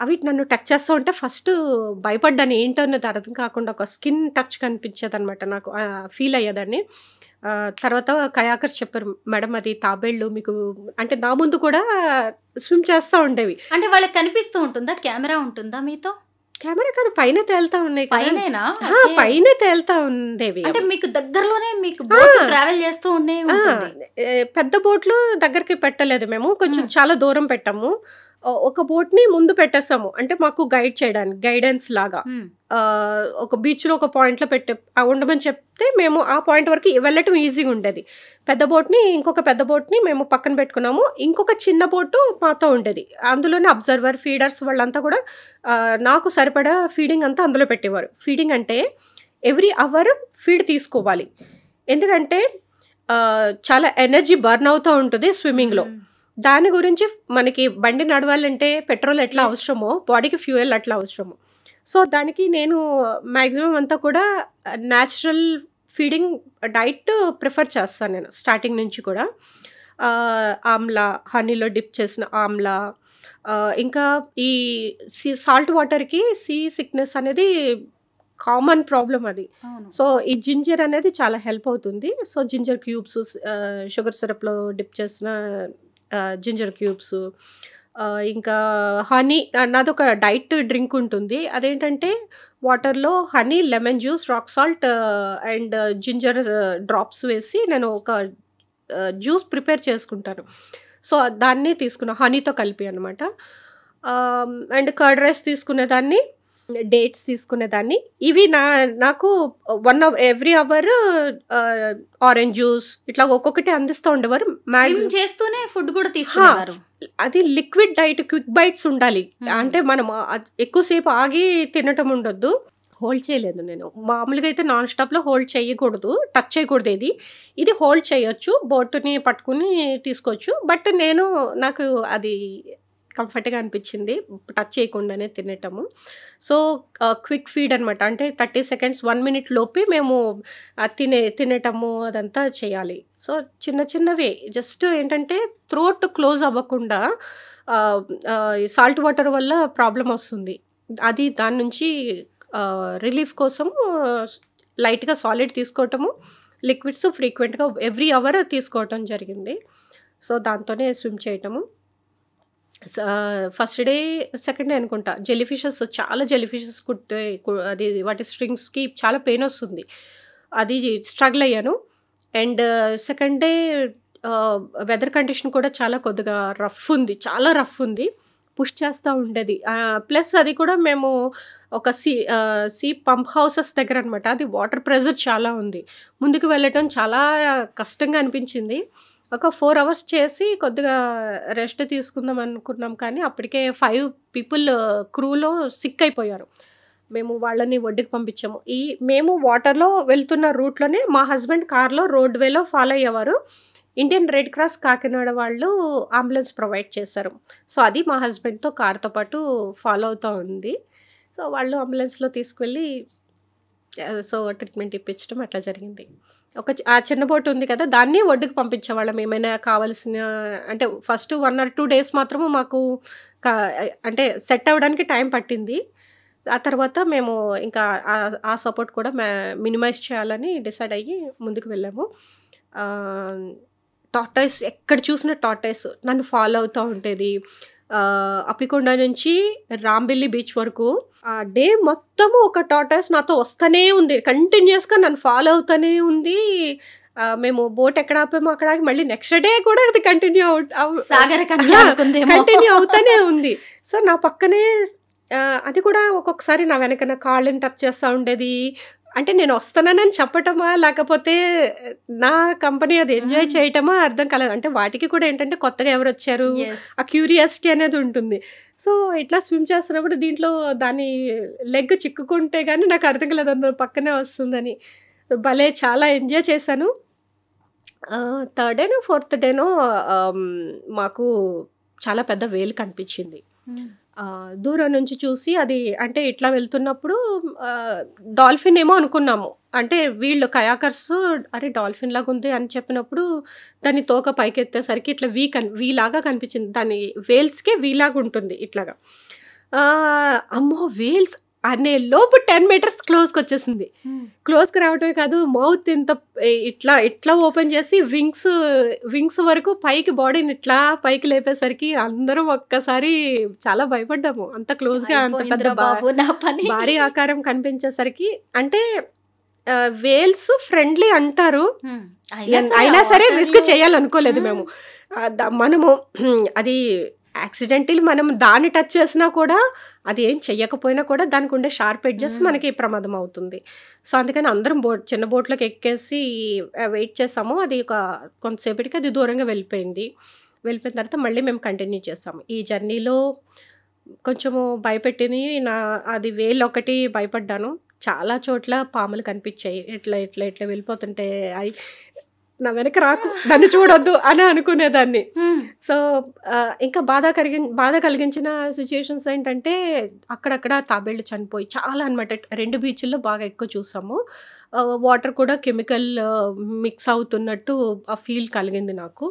అవి నన్ను టచ్ చేస్తూ ఉంటే ఫస్ట్ భయపడ్డాను, ఏంటన్నది అర్థం కాకుండా ఒక స్కిన్ టచ్ కనిపించేది అనమాట. నాకు ఫీల్ అయ్యేదాన్ని. తర్వాత కయాకర్స్ చెప్పారు, మేడం అది తాబేళ్ళు మీకు అంటే నా ముందు కూడా స్విమ్ చేస్తూ ఉండేవి. అంటే వాళ్ళకి కనిపిస్తూ ఉంటుందా? కెమెరా ఉంటుందా మీతో? కెమెరా కాదు, పైన తేలుతా ఉన్నాయి. పైనేనా? పైన తేలుతా ఉండేవి. అంటే మీకు దగ్గరలోనే మీకు ట్రావెల్ చేస్తూ ఉండే పెద్ద బోట్లు దగ్గరికి పెట్టలేదు మేము, కొంచెం చాలా దూరం పెట్టాము. ఒక బోట్ని ముందు పెట్టేసాము, అంటే మాకు గైడెన్స్ లాగా. ఒక బీచ్లో ఒక పాయింట్లో ఉండమని చెప్తే మేము ఆ పాయింట్ వరకు వెళ్ళటం ఈజీగా ఉండేది. ఇంకొక పెద్ద బోట్ని మేము పక్కన పెట్టుకున్నాము. ఇంకొక చిన్న బోటు మాతో ఉండేది. అందులోనే అబ్జర్వర్, ఫీడర్స్ వాళ్ళంతా కూడా నాకు సరిపడా ఫీడింగ్ అంతా అందులో పెట్టేవారు. ఫీడింగ్ అంటే ఎవ్రీ అవర్ ఫీడ్ తీసుకోవాలి. ఎందుకంటే చాలా ఎనర్జీ బర్న్ అవుతూ ఉంటుంది స్విమ్మింగ్లో. దాని గురించి మనకి బండి నడవాలంటే పెట్రోల్ ఎట్లా అవసరమో బాడీకి ఫ్యూయల్ అట్లా అవసరమో. సో దానికి నేను మ్యాక్సిమం అంతా కూడా న్యాచురల్ ఫీడింగ్ డైట్ ప్రిఫర్ చేస్తాను నేను స్టార్టింగ్ నుంచి కూడా. ఆమ్లా, హనీలో డిప్ చేసిన ఆమ్లా, ఇంకా ఈ సాల్ట్ వాటర్కి సీ సిక్నెస్ అనేది కామన్ ప్రాబ్లం అది. సో ఈ జింజర్ అనేది చాలా హెల్ప్ అవుతుంది. సో జింజర్ క్యూబ్స్, షుగర్ సిరప్లో డిప్ చేసిన జింజర్ క్యూబ్స్, ఇంకా హనీ, నాదొక డైట్ డ్రింక్ ఉంటుంది. అదేంటంటే వాటర్లో honey, lemon juice, rock salt and ginger drops వేసి నేను ఒక జ్యూస్ ప్రిపేర్ చేసుకుంటాను. సో దాన్ని తీసుకున్నా హనీతో కలిపి అనమాట. అండ్ కర్డ్ రైస్ తీసుకునేదాన్ని, డేట్స్ తీసుకునేదాన్ని. ఇవి నాకు 1 hour every hour orange juice ఇట్లా ఒక్కొక్కటి అందిస్తూ ఉండేవారు. చేస్తూనే ఫుడ్ కూడా తీసుకునేవారు. అది లిక్విడ్ డైట్, క్విక్ బైట్స్ ఉండాలి. అంటే మనం ఎక్కువసేపు ఆగి తినటం ఉండొద్దు. హోల్డ్ చేయలేదు నేను. మామూలుగా అయితే నాన్ స్టాప్లో హోల్డ్ చేయకూడదు, టచ్ చేయకూడదు. ఇది హోల్డ్ చేయొచ్చు, బోట్ని పట్టుకుని తీసుకోవచ్చు. బట్ నాకు అది కంఫర్ట్గా అనిపించింది టచ్ చేయకుండానే తినేటము. సో క్విక్ ఫీడ్ అనమాట. అంటే 30 seconds 1 minute లోపే మేము తినేటము అదంతా చేయాలి. సో చిన్నవి జస్ట్ ఏంటంటే థ్రోట్ క్లోజ్ అవ్వకుండా, సాల్ట్ వాటర్ వల్ల ప్రాబ్లం వస్తుంది. దాని నుంచి రిలీఫ్ కోసము లైట్గా సాలిడ్ తీసుకోవటము, లిక్విడ్స్ ఫ్రీక్వెంట్గా ఎవ్రీ అవర్ తీసుకోవటం జరిగింది. సో దాంతోనే స్విమ్ చేయటము. ఫస్ట్ డే సెకండ్ డే అనుకుంటా చాలా జెలీఫిషెస్ కుట్టే అది వాటి స్ట్రింగ్స్కి చాలా పెయిన్ వస్తుంది, అది స్ట్రగుల్ అయ్యాను. And second day weather condition కూడా చాలా కొద్దిగా చాలా రఫ్ ఉంది, పుష్ చేస్తూ ఉండేది. ప్లస్ అది కూడా మేము ఒక సీ పంప్ హౌసెస్ దగ్గర అనమాట, అది వాటర్ ప్రెజర్ చాలా ఉంది, ముందుకు వెళ్ళటం చాలా కష్టంగా అనిపించింది. ఒక 4 hours చేసి కొద్దిగా రెస్ట్ తీసుకుందాం అనుకున్నాం, కానీ అప్పటికే 5 people క్రూలో సిక్ అయిపోయారు. మేము వాళ్ళని ఒడ్డుకి పంపించాము. మేము వాటర్లో వెళ్తున్న రూట్లోనే మా హస్బెండ్ కార్లో రోడ్వేలో ఫాలో అయ్యేవారు. ఇండియన్ రెడ్ క్రాస్ కాకినాడ వాళ్ళు అంబులెన్స్ ప్రొవైడ్ చేశారు. సో అది మా హస్బెండ్తో కార్తో పాటు ఫాలో అవుతూ ఉంది. సో వాళ్ళు అంబులెన్స్లో తీసుకువెళ్ళి ట్రీట్మెంట్ ఇప్పించడం అట్లా జరిగింది. ఆ చిన్న బోట్ ఉంది కదా, దాన్ని ఒడ్డుకు పంపించేవాళ్ళం ఏమైనా కావాల్సిన, అంటే ఫస్ట్ 1 or 2 days మాత్రము మాకు అంటే సెట్ అవ్వడానికి టైం పట్టింది. ఆ తర్వాత మేము ఇంకా ఆ సపోర్ట్ కూడా మినిమైజ్ చేయాలని డిసైడ్ అయ్యి ముందుకు వెళ్ళాము. టార్టాయిస్, ఎక్కడ చూసిన టార్టాయిస్ నన్ను ఫాలో అవుతూ ఉండేది. అప్పికొండ నుంచి రాంబిల్లి బీచ్ వరకు ఆ డే మొత్తము ఒక టార్టాయిస్ నాతో వస్తూనే ఉంది, కంటిన్యూస్గా నన్ను ఫాలో అవుతూనే ఉంది. మేము బోట్ ఎక్కడ ఆపామో అక్కడ మళ్ళీ నెక్స్ట్ డే కూడా అది కంటిన్యూ అవుతూనే ఉంది. సో నా పక్కనే అది కూడా ఒక్కొక్కసారి నా వెనక కాళ్ళని టచ్ చేస్తూ ఉండేది. అంటే నేను వస్తున్నానని చెప్పటమా లేకపోతే నా కంపెనీ అది ఎంజాయ్ చేయటమా అర్థం కాలేదు. అంటే వాటికి కూడా ఏంటంటే కొత్తగా ఎవరు వచ్చారు, ఆ క్యూరియాసిటీ అనేది ఉంటుంది. సో ఇట్లా స్విమ్ చేస్తున్నప్పుడు దీంట్లో దాని లెగ్ చిక్కుకుంటే కానీ నాకు అర్థం కాలేదు అందులో పక్కనే వస్తుందని. భలే చాలా ఎంజాయ్ చేశాను. 3rd డేనో 4th డేనో మాకు చాలా పెద్ద వేలు కనిపించింది. దూరం నుంచి చూసి అది అంటే ఇట్లా వెళ్తున్నప్పుడు డాల్ఫిన్ ఏమో అనుకున్నాము. అంటే వీళ్ళు కయాకర్స్ అరే డాల్ఫిన్ లాగా ఉంది అని చెప్పినప్పుడు దాని తోక పైకి ఎత్తేసరికి ఇట్లా వీలాగా కనిపించింది. దాని వేల్స్కే వీలాగా ఉంటుంది ఇట్లాగా. అమ్మో వేల్స్ అనే లోపు 10 meters క్లోజ్కి వచ్చేసింది. క్లోజ్కి రావటమే కాదు, మౌత్ ఇంత ఇట్లా ఓపెన్ చేసి వింగ్స్ వరకు పైకి బాడీని ఇట్లా పైకి లేపేసరికి అందరం ఒక్కసారి చాలా భయపడ్డాము. అంత క్లోజ్గా అంత పెద్ద భారీ ఆకారం కనిపించేసరికి. అంటే వేల్స్ ఫ్రెండ్లీ అంటారు, అయినా సరే రిస్క్ చేయాలనుకోలేదు మేము. మనము అది యాక్సిడెంటల్ మనం దాన్ని టచ్ చేసినా కూడా అది ఏం చెయ్యకపోయినా కూడా దానికి ఉండే షార్ప్ ఎడ్జెస్ మనకి ప్రమాదం అవుతుంది. సో అందుకని అందరం చిన్న బోట్లోకి ఎక్కేసి వెయిట్ చేసాము. అది కొంతసేపటికి అది దూరంగా వెళ్ళిపోయిన తర్వాత మళ్ళీ మేము కంటిన్యూ చేసాము. ఈ జర్నీలో కొంచెము భయపెట్టింది అది వేలు ఒకటి భయపడ్డాను. చాలా చోట్ల పాములు కనిపించాయి. ఇట్లా వెళ్ళిపోతుంటే అవి నా వెనక రాకు, నన్ను చూడొద్దు అని అనుకునేదాన్ని. సో ఇంకా బాధ కలిగించిన సిచ్యుయేషన్స్ ఏంటంటే అక్కడక్కడ తాబేళ్ళు చనిపోయి చాలా అనమాట. 2 బీచ్ల్లో బాగా ఎక్కువ చూసాము. వాటర్ కూడా కెమికల్ మిక్స్ అవుతున్నట్టు ఆ ఫీల్ కలిగింది నాకు.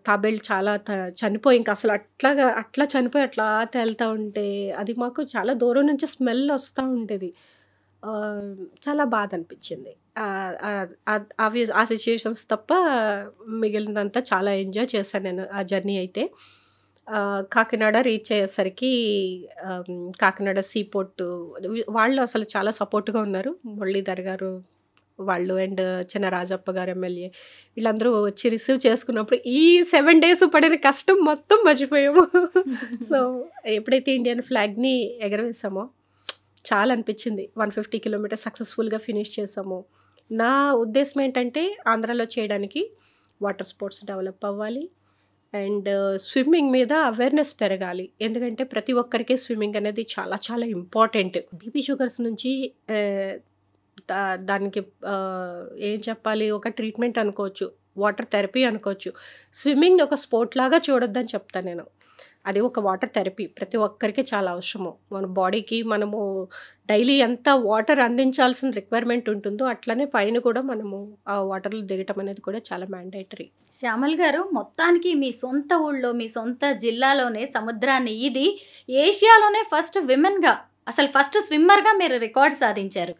తాబేళ్ళు చాలా చనిపోయి ఇంకా అసలు అట్లా చనిపోయి అట్లా తేలుతూ ఉంటే అది మాకు చాలా దూరం నుంచి స్మెల్ వస్తూ ఉండేది. చాలా బాధ అనిపించింది. ఆ సిచ్యుయేషన్స్ తప్ప మిగిలినంతా చాలా ఎంజాయ్ చేశాను నేను ఆ జర్నీ అయితే. కాకినాడ రీచ్ అయ్యేసరికి కాకినాడ సీపోర్ట్ వాళ్ళు అసలు చాలా సపోర్ట్గా ఉన్నారు. మురళీధర్ గారు వాళ్ళు అండ్ చిన్న రాజప్ప గారు ఎమ్మెల్యే వీళ్ళందరూ వచ్చి రిసీవ్ చేసుకున్నప్పుడు ఈ 7 days పడిన కష్టం మొత్తం మర్చిపోయాము. సో ఎప్పుడైతే ఇండియన్ ఫ్లాగ్ని ఎగరవేసామో చాలా అనిపించింది. 150 kilometers సక్సెస్ఫుల్గా ఫినిష్ చేసాము. నా ఉద్దేశం ఏంటంటే ఆంధ్రాలో చేయడానికి వాటర్ స్పోర్ట్స్ డెవలప్ అవ్వాలి అండ్ స్విమ్మింగ్ మీద అవేర్నెస్ పెరగాలి. ఎందుకంటే ప్రతి ఒక్కరికి స్విమ్మింగ్ అనేది చాలా చాలా ఇంపార్టెంట్. బీపీ షుగర్స్ నుంచి దానికి ఏం చెప్పాలి, ఒక ట్రీట్మెంట్ అనుకోవచ్చు, వాటర్ థెరపీ అనుకోవచ్చు. స్విమ్మింగ్ని ఒక స్పోర్ట్ లాగా చూడొద్దని చెప్తాను నేను. అది ఒక వాటర్ థెరపీ ప్రతి ఒక్కరికి చాలా అవసరము. మన బాడీకి మనము డైలీ ఎంత వాటర్ అందించాల్సిన రిక్వైర్మెంట్ ఉంటుందో అట్లనే పైన కూడా మనము ఆ వాటర్లో దిగటం అనేది కూడా చాలా మ్యాండేటరీ. శ్యామల్ గారు, మొత్తానికి మీ సొంత ఊళ్ళో మీ సొంత జిల్లాలోనే సముద్రాన్ని ఇది ఏషియాలోనే ఫస్ట్ విమెన్గా అసలు ఫస్ట్ స్విమ్మర్గా మీరు రికార్డ్ సాధించారు.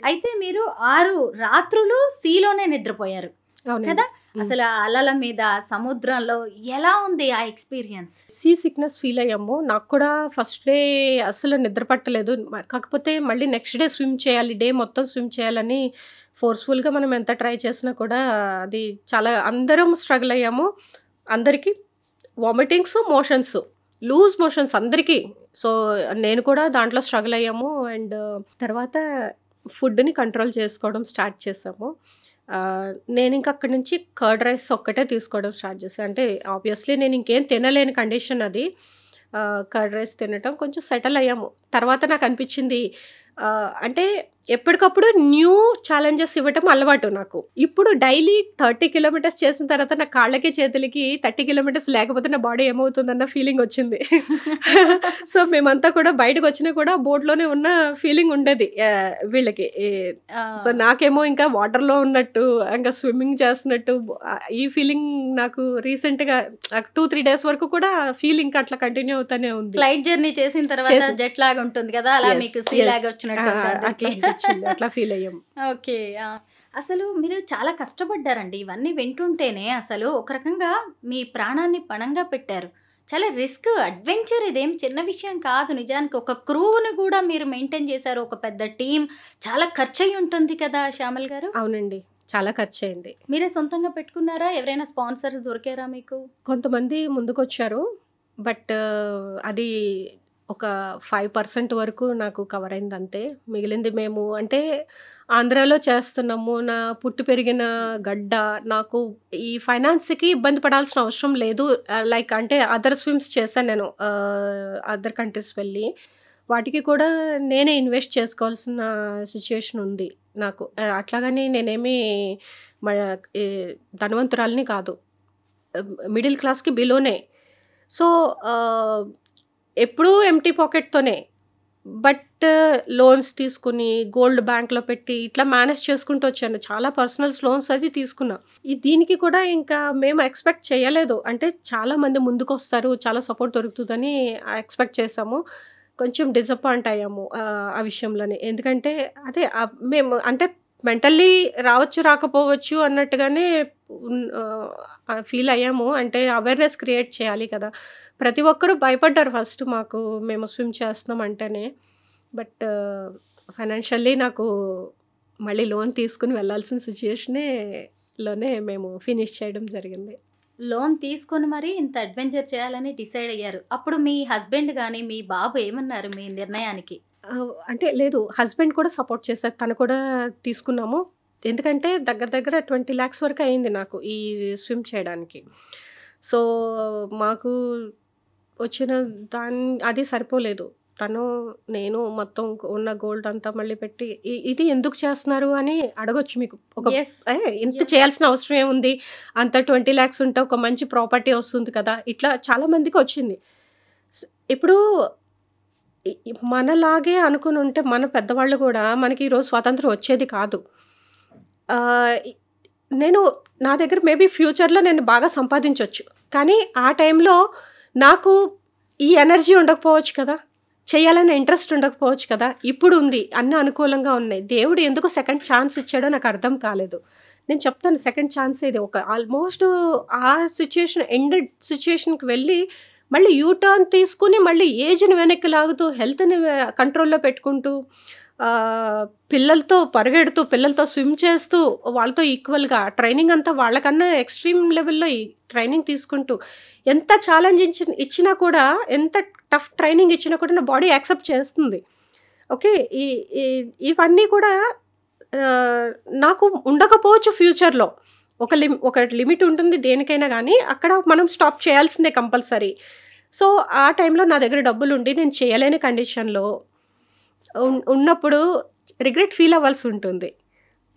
అయితే మీరు 6 రాత్రులు సీలోనే నిద్రపోయారు. అవునండి. కదా? అసలు ఆ అలల మీద సముద్రంలో ఎలా ఉంది ఆ ఎక్స్పీరియన్స్? సీ సిక్నెస్ ఫీల్ అయ్యాము. నాకు కూడా ఫస్ట్ డే అస్సలు నిద్ర పట్టలేదు. కాకపోతే మళ్ళీ నెక్స్ట్ డే స్విమ్ చేయాలి, డే మొత్తం స్విమ్ చేయాలని ఫోర్స్‌ఫుల్‌గా మనం ఎంత ట్రై చేసినా కూడా అది చాలా అందరం స్ట్రగుల్ అయ్యాము. అందరికీ వామిటింగ్స్, మోషన్స్, లూజ్ మోషన్స్ అందరికీ. సో, నేను కూడా దాంట్లో స్ట్రగుల్ అయ్యాము. అండ్ తర్వాత ఫుడ్‌ని కంట్రోల్ చేసుకోవడం స్టార్ట్ చేసాము. నేనింక అక్కడి నుంచి కర్డ్ రైస్ ఒక్కటే తీసుకోవడం స్టార్ట్ చేశా. అంటే ఆబ్వియస్లీ నేను ఇంకేం తినలేని కండిషన్ అది. కర్డ్ రైస్ తినటం కొంచెం సెటిల్ అయ్యాము. తర్వాత నాకు అనిపించింది అంటే ఎప్పటికప్పుడు న్యూ ఛాలెంజెస్ ఇవ్వటం అలవాటు నాకు. ఇప్పుడు డైలీ 30 కిలోమీటర్స్ చేసిన తర్వాత నా కాళ్ళకి చేతులకి 30 కిలోమీటర్స్ లేకపోతే నా బాడీ ఏమవుతుందన్న ఫీలింగ్ వచ్చింది. సో మేమంతా కూడా బయటకు వచ్చినా కూడా బోట్లోనే ఉన్న ఫీలింగ్ ఉండేది వీళ్ళకి. సో నాకేమో ఇంకా వాటర్లో ఉన్నట్టు, ఇంకా స్విమ్మింగ్ చేస్తున్నట్టు ఈ ఫీలింగ్ నాకు రీసెంట్గా 2-3 డేస్ వరకు కూడా ఫీలింగ్ అట్లా కంటిన్యూ అవుతానే ఉంది. ఫ్లైట్ జర్నీ చేసిన తర్వాత జెట్ లాగ్ ఉంటుంది కదా, అలా మీకు సీ లాగ్ వచ్చినట్టు అట్లా ఫీల్ అయ్యాం. ఓకే. అసలు మీరు చాలా కష్టపడ్డారండి. ఇవన్నీ వింటుంటేనే అసలు ఒక రకంగా మీ ప్రాణాన్ని పణంగా పెట్టారు. చాలా రిస్క్, అడ్వెంచర్. ఇదేం చిన్న విషయం కాదు నిజానికి. ఒక క్రూని కూడా మీరు మెయింటైన్ చేశారు, ఒక పెద్ద టీం. చాలా ఖర్చు అయి ఉంటుంది కదా శ్యామల్ గారు? అవునండి, చాలా ఖర్చు అయింది. మీరే సొంతంగా పెట్టుకున్నారా? ఎవరైనా స్పాన్సర్స్ దొరికారా మీకు? కొంతమంది ముందుకొచ్చారు, బట్ అది ఒక 5% వరకు నాకు కవర్ అయింది అంతే. మిగిలింది మేము అంటే ఆంధ్రాలో చేస్తున్నాము, నా పుట్టి పెరిగిన గడ్డ. నాకు ఈ ఫైనాన్స్కి ఇబ్బంది పడాల్సిన అవసరం లేదు. లైక్ అంటే అదర్ స్విమ్స్ చేశాను నేను అదర్ కంట్రీస్ వెళ్ళి. వాటికి కూడా నేనే ఇన్వెస్ట్ చేసుకోవాల్సిన సిచ్యుయేషన్ ఉంది నాకు. అట్లాగని నేనేమి ధనవంతురాలని కాదు, మిడిల్ క్లాస్కి బిలోనే. సో ఎప్పుడూ ఎంటీ పాకెట్తోనే, బట్ లోన్స్ తీసుకుని గోల్డ్ బ్యాంక్లో పెట్టి ఇట్లా మేనేజ్ చేసుకుంటూ వచ్చాను. చాలా పర్సనల్స్ లోన్స్ అది తీసుకున్నా. దీనికి కూడా ఇంకా మేము ఎక్స్పెక్ట్ చేయలేదు. అంటే చాలామంది ముందుకు వస్తారు, చాలా సపోర్ట్ దొరుకుతుందని ఎక్స్పెక్ట్ చేసాము. కొంచెం డిసప్పాయింట్ అయ్యాము ఆ విషయంలోనే. ఎందుకంటే అదే మేము అంటే మెంటల్లీ రావచ్చు రాకపోవచ్చు అన్నట్టుగానే ఫీల్ అయ్యాము. అంటే అవేర్నెస్ క్రియేట్ చేయాలి కదా. ప్రతి ఒక్కరూ భయపడ్డారు ఫస్ట్ మాకు, మేము స్విమ్ చేస్తున్నాం అంటేనే. బట్ ఫైనాన్షియల్లీ నాకు మళ్ళీ లోన్ తీసుకుని వెళ్ళాల్సిన సిచ్యుయేషన్లోనే మేము ఫినిష్ చేయడం జరిగింది. లోన్ తీసుకొని మరి ఇంత అడ్వెంచర్ చేయాలని డిసైడ్ అయ్యారు. అప్పుడు మీ హస్బెండ్ కానీ మీ బాబు ఏమన్నారు మీ నిర్ణయానికి? అంటే లేదు, హస్బెండ్ కూడా సపోర్ట్ చేశారు. తను కూడా తీసుకున్నాము. ఎందుకంటే దగ్గర 20 lakhs వరకు అయింది నాకు ఈ స్విమ్ చేయడానికి. సో మాకు వచ్చిన అది సరిపోలేదు. తను నేను మొత్తం ఉన్న గోల్డ్ అంతా మళ్ళీ పెట్టి ఇది ఎందుకు చేస్తున్నారు అని అడగొచ్చు మీకు. ఇంత చేయాల్సిన అవసరం ఏముంది, అంత 20 lakhs ఉంటే ఒక మంచి ప్రాపర్టీ వస్తుంది కదా, ఇట్లా చాలా మందికి వచ్చింది. ఇప్పుడు మనలాగే అనుకుని ఉంటే మన పెద్దవాళ్ళు కూడా మనకి ఈరోజు స్వాతంత్రం వచ్చేది కాదు. నా దగ్గర మేబీ ఫ్యూచర్లో నేను బాగా సంపాదించవచ్చు, కానీ ఆ టైంలో నాకు ఈ ఎనర్జీ ఉండకపోవచ్చు కదా, చేయాలనే ఇంట్రెస్ట్ ఉండకపోవచ్చు కదా. ఇప్పుడు ఉంది, అన్నీ అనుకూలంగా ఉన్నాయి. దేవుడు ఎందుకు సెకండ్ ఛాన్స్ ఇచ్చాడో నాకు అర్థం కాలేదు. నేను చెప్తాను, సెకండ్ ఛాన్స్ ఇది ఒక ఆల్మోస్ట్ ఆ సిచ్యుయేషన్ ఎండెడ్ సిచ్యుయేషన్కి వెళ్ళి మళ్ళీ యూటర్న్ తీసుకుని మళ్ళీ ఏజ్ని వెనక్కి లాగుతూ హెల్త్ని కంట్రోల్లో పెట్టుకుంటూ పిల్లలతో పరిగెడుతూ పిల్లలతో స్విమ్ చేస్తూ వాళ్ళతో ఈక్వల్గా ట్రైనింగ్ అంతా వాళ్ళకన్నా ఎక్స్ట్రీమ్ లెవెల్లో ఈ ట్రైనింగ్ తీసుకుంటూ ఎంత ఛాలెంజ్ ఇచ్చినా కూడా, ఎంత టఫ్ ట్రైనింగ్ ఇచ్చినా కూడా నా బాడీ యాక్సెప్ట్ చేస్తుంది. ఓకే, ఇవన్నీ కూడా నాకు ఉండకపోవచ్చు ఫ్యూచర్లో. ఒక లిమిట్ ఉంటుంది దేనికైనా, కానీ అక్కడ మనం స్టాప్ చేయాల్సిందే కంపల్సరీ. సో ఆ టైంలో నా దగ్గర డబ్బులు ఉండి నేను చేయలేని కండిషన్లో ఉన్నప్పుడు రిగ్రెట్ ఫీల్ అవ్వాల్సి ఉంటుంది.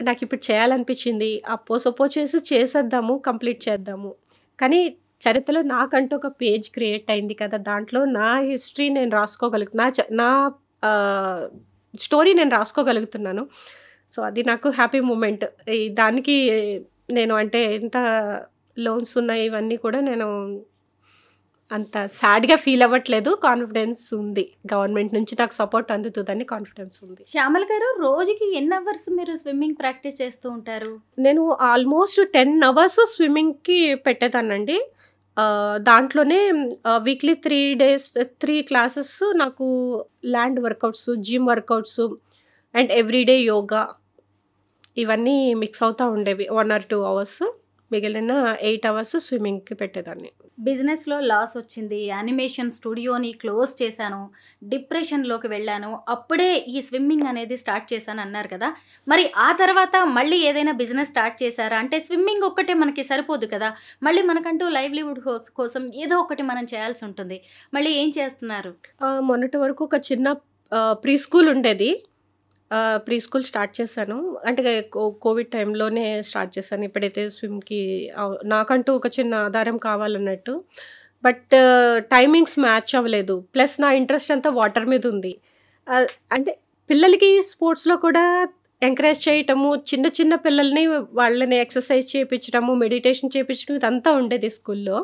నాకు ఇప్పుడు చేయాలనిపించింది, అప్పో చేసేద్దాము, కంప్లీట్ చేద్దాము. కానీ చరిత్రలో నాకంటూ ఒక పేజ్ క్రియేట్ అయింది కదా, దాంట్లో నా హిస్టరీ నేను నా స్టోరీ నేను రాసుకోగలుగుతున్నాను. సో అది నాకు హ్యాపీ మూమెంట్. దానికి నేను అంటే ఎంత లోన్స్ ఉన్నాయి ఇవన్నీ కూడా నేను అంత సాడ్గా ఫీల్ అవ్వట్లేదు. కాన్ఫిడెన్స్ ఉంది, గవర్నమెంట్ నుంచి నాకు సపోర్ట్ అందుతుందని కాన్ఫిడెన్స్ ఉంది. శ్యామల గారు, రోజుకి ఎన్ని అవర్స్ మీరు స్విమ్మింగ్ ప్రాక్టీస్ చేస్తూ ఉంటారు? నేను ఆల్మోస్ట్ 10 అవర్స్ స్విమ్మింగ్కి పెట్టేదానండి. దాంట్లోనే వీక్లీ 3 క్లాసెస్ నాకు land workouts, gym workouts and everyday yoga ఇవన్నీ మిక్స్ అవుతూ ఉండేవి. 1 or 2 అవర్స్, మిగిలిన 8 అవర్స్ స్విమ్మింగ్కి పెట్టేదాన్ని. బిజినెస్లో లాస్ వచ్చింది, యానిమేషన్ స్టూడియోని క్లోజ్ చేశాను, డిప్రెషన్లోకి వెళ్ళాను, అప్పుడే ఈ స్విమ్మింగ్ అనేది స్టార్ట్ చేశాను అన్నారు కదా. మరి ఆ తర్వాత మళ్ళీ ఏదైనా బిజినెస్ స్టార్ట్ చేశారా? అంటే స్విమ్మింగ్ ఒక్కటే మనకి సరిపోదు కదా, మళ్ళీ మనకంటూ లైవ్లీవుడ్ కోసం ఏదో ఒకటి మనం చేయాల్సి ఉంటుంది. మళ్ళీ ఏం చేస్తున్నారు? మొన్నటి వరకు ఒక చిన్న ప్రీ స్కూల్ ఉండేది. ప్రీ స్కూల్ స్టార్ట్ చేశాను. అంటే కోవిడ్ టైంలోనే స్టార్ట్ చేశాను. ఇప్పుడైతే స్విమ్కి నాకంటూ ఒక చిన్న ఆధారం కావాలన్నట్టు. బట్ టైమింగ్స్ మ్యాచ్ అవ్వలేదు. ప్లస్ నా ఇంట్రెస్ట్ అంతా వాటర్ మీద ఉంది. అంటే పిల్లలకి స్పోర్ట్స్లో కూడా ఎంకరేజ్ చేయటము, చిన్న చిన్న పిల్లల్ని వాళ్ళని ఎక్సర్సైజ్ చేయించడము, మెడిటేషన్ చేయించడం ఇదంతా ఉండేది స్కూల్లో.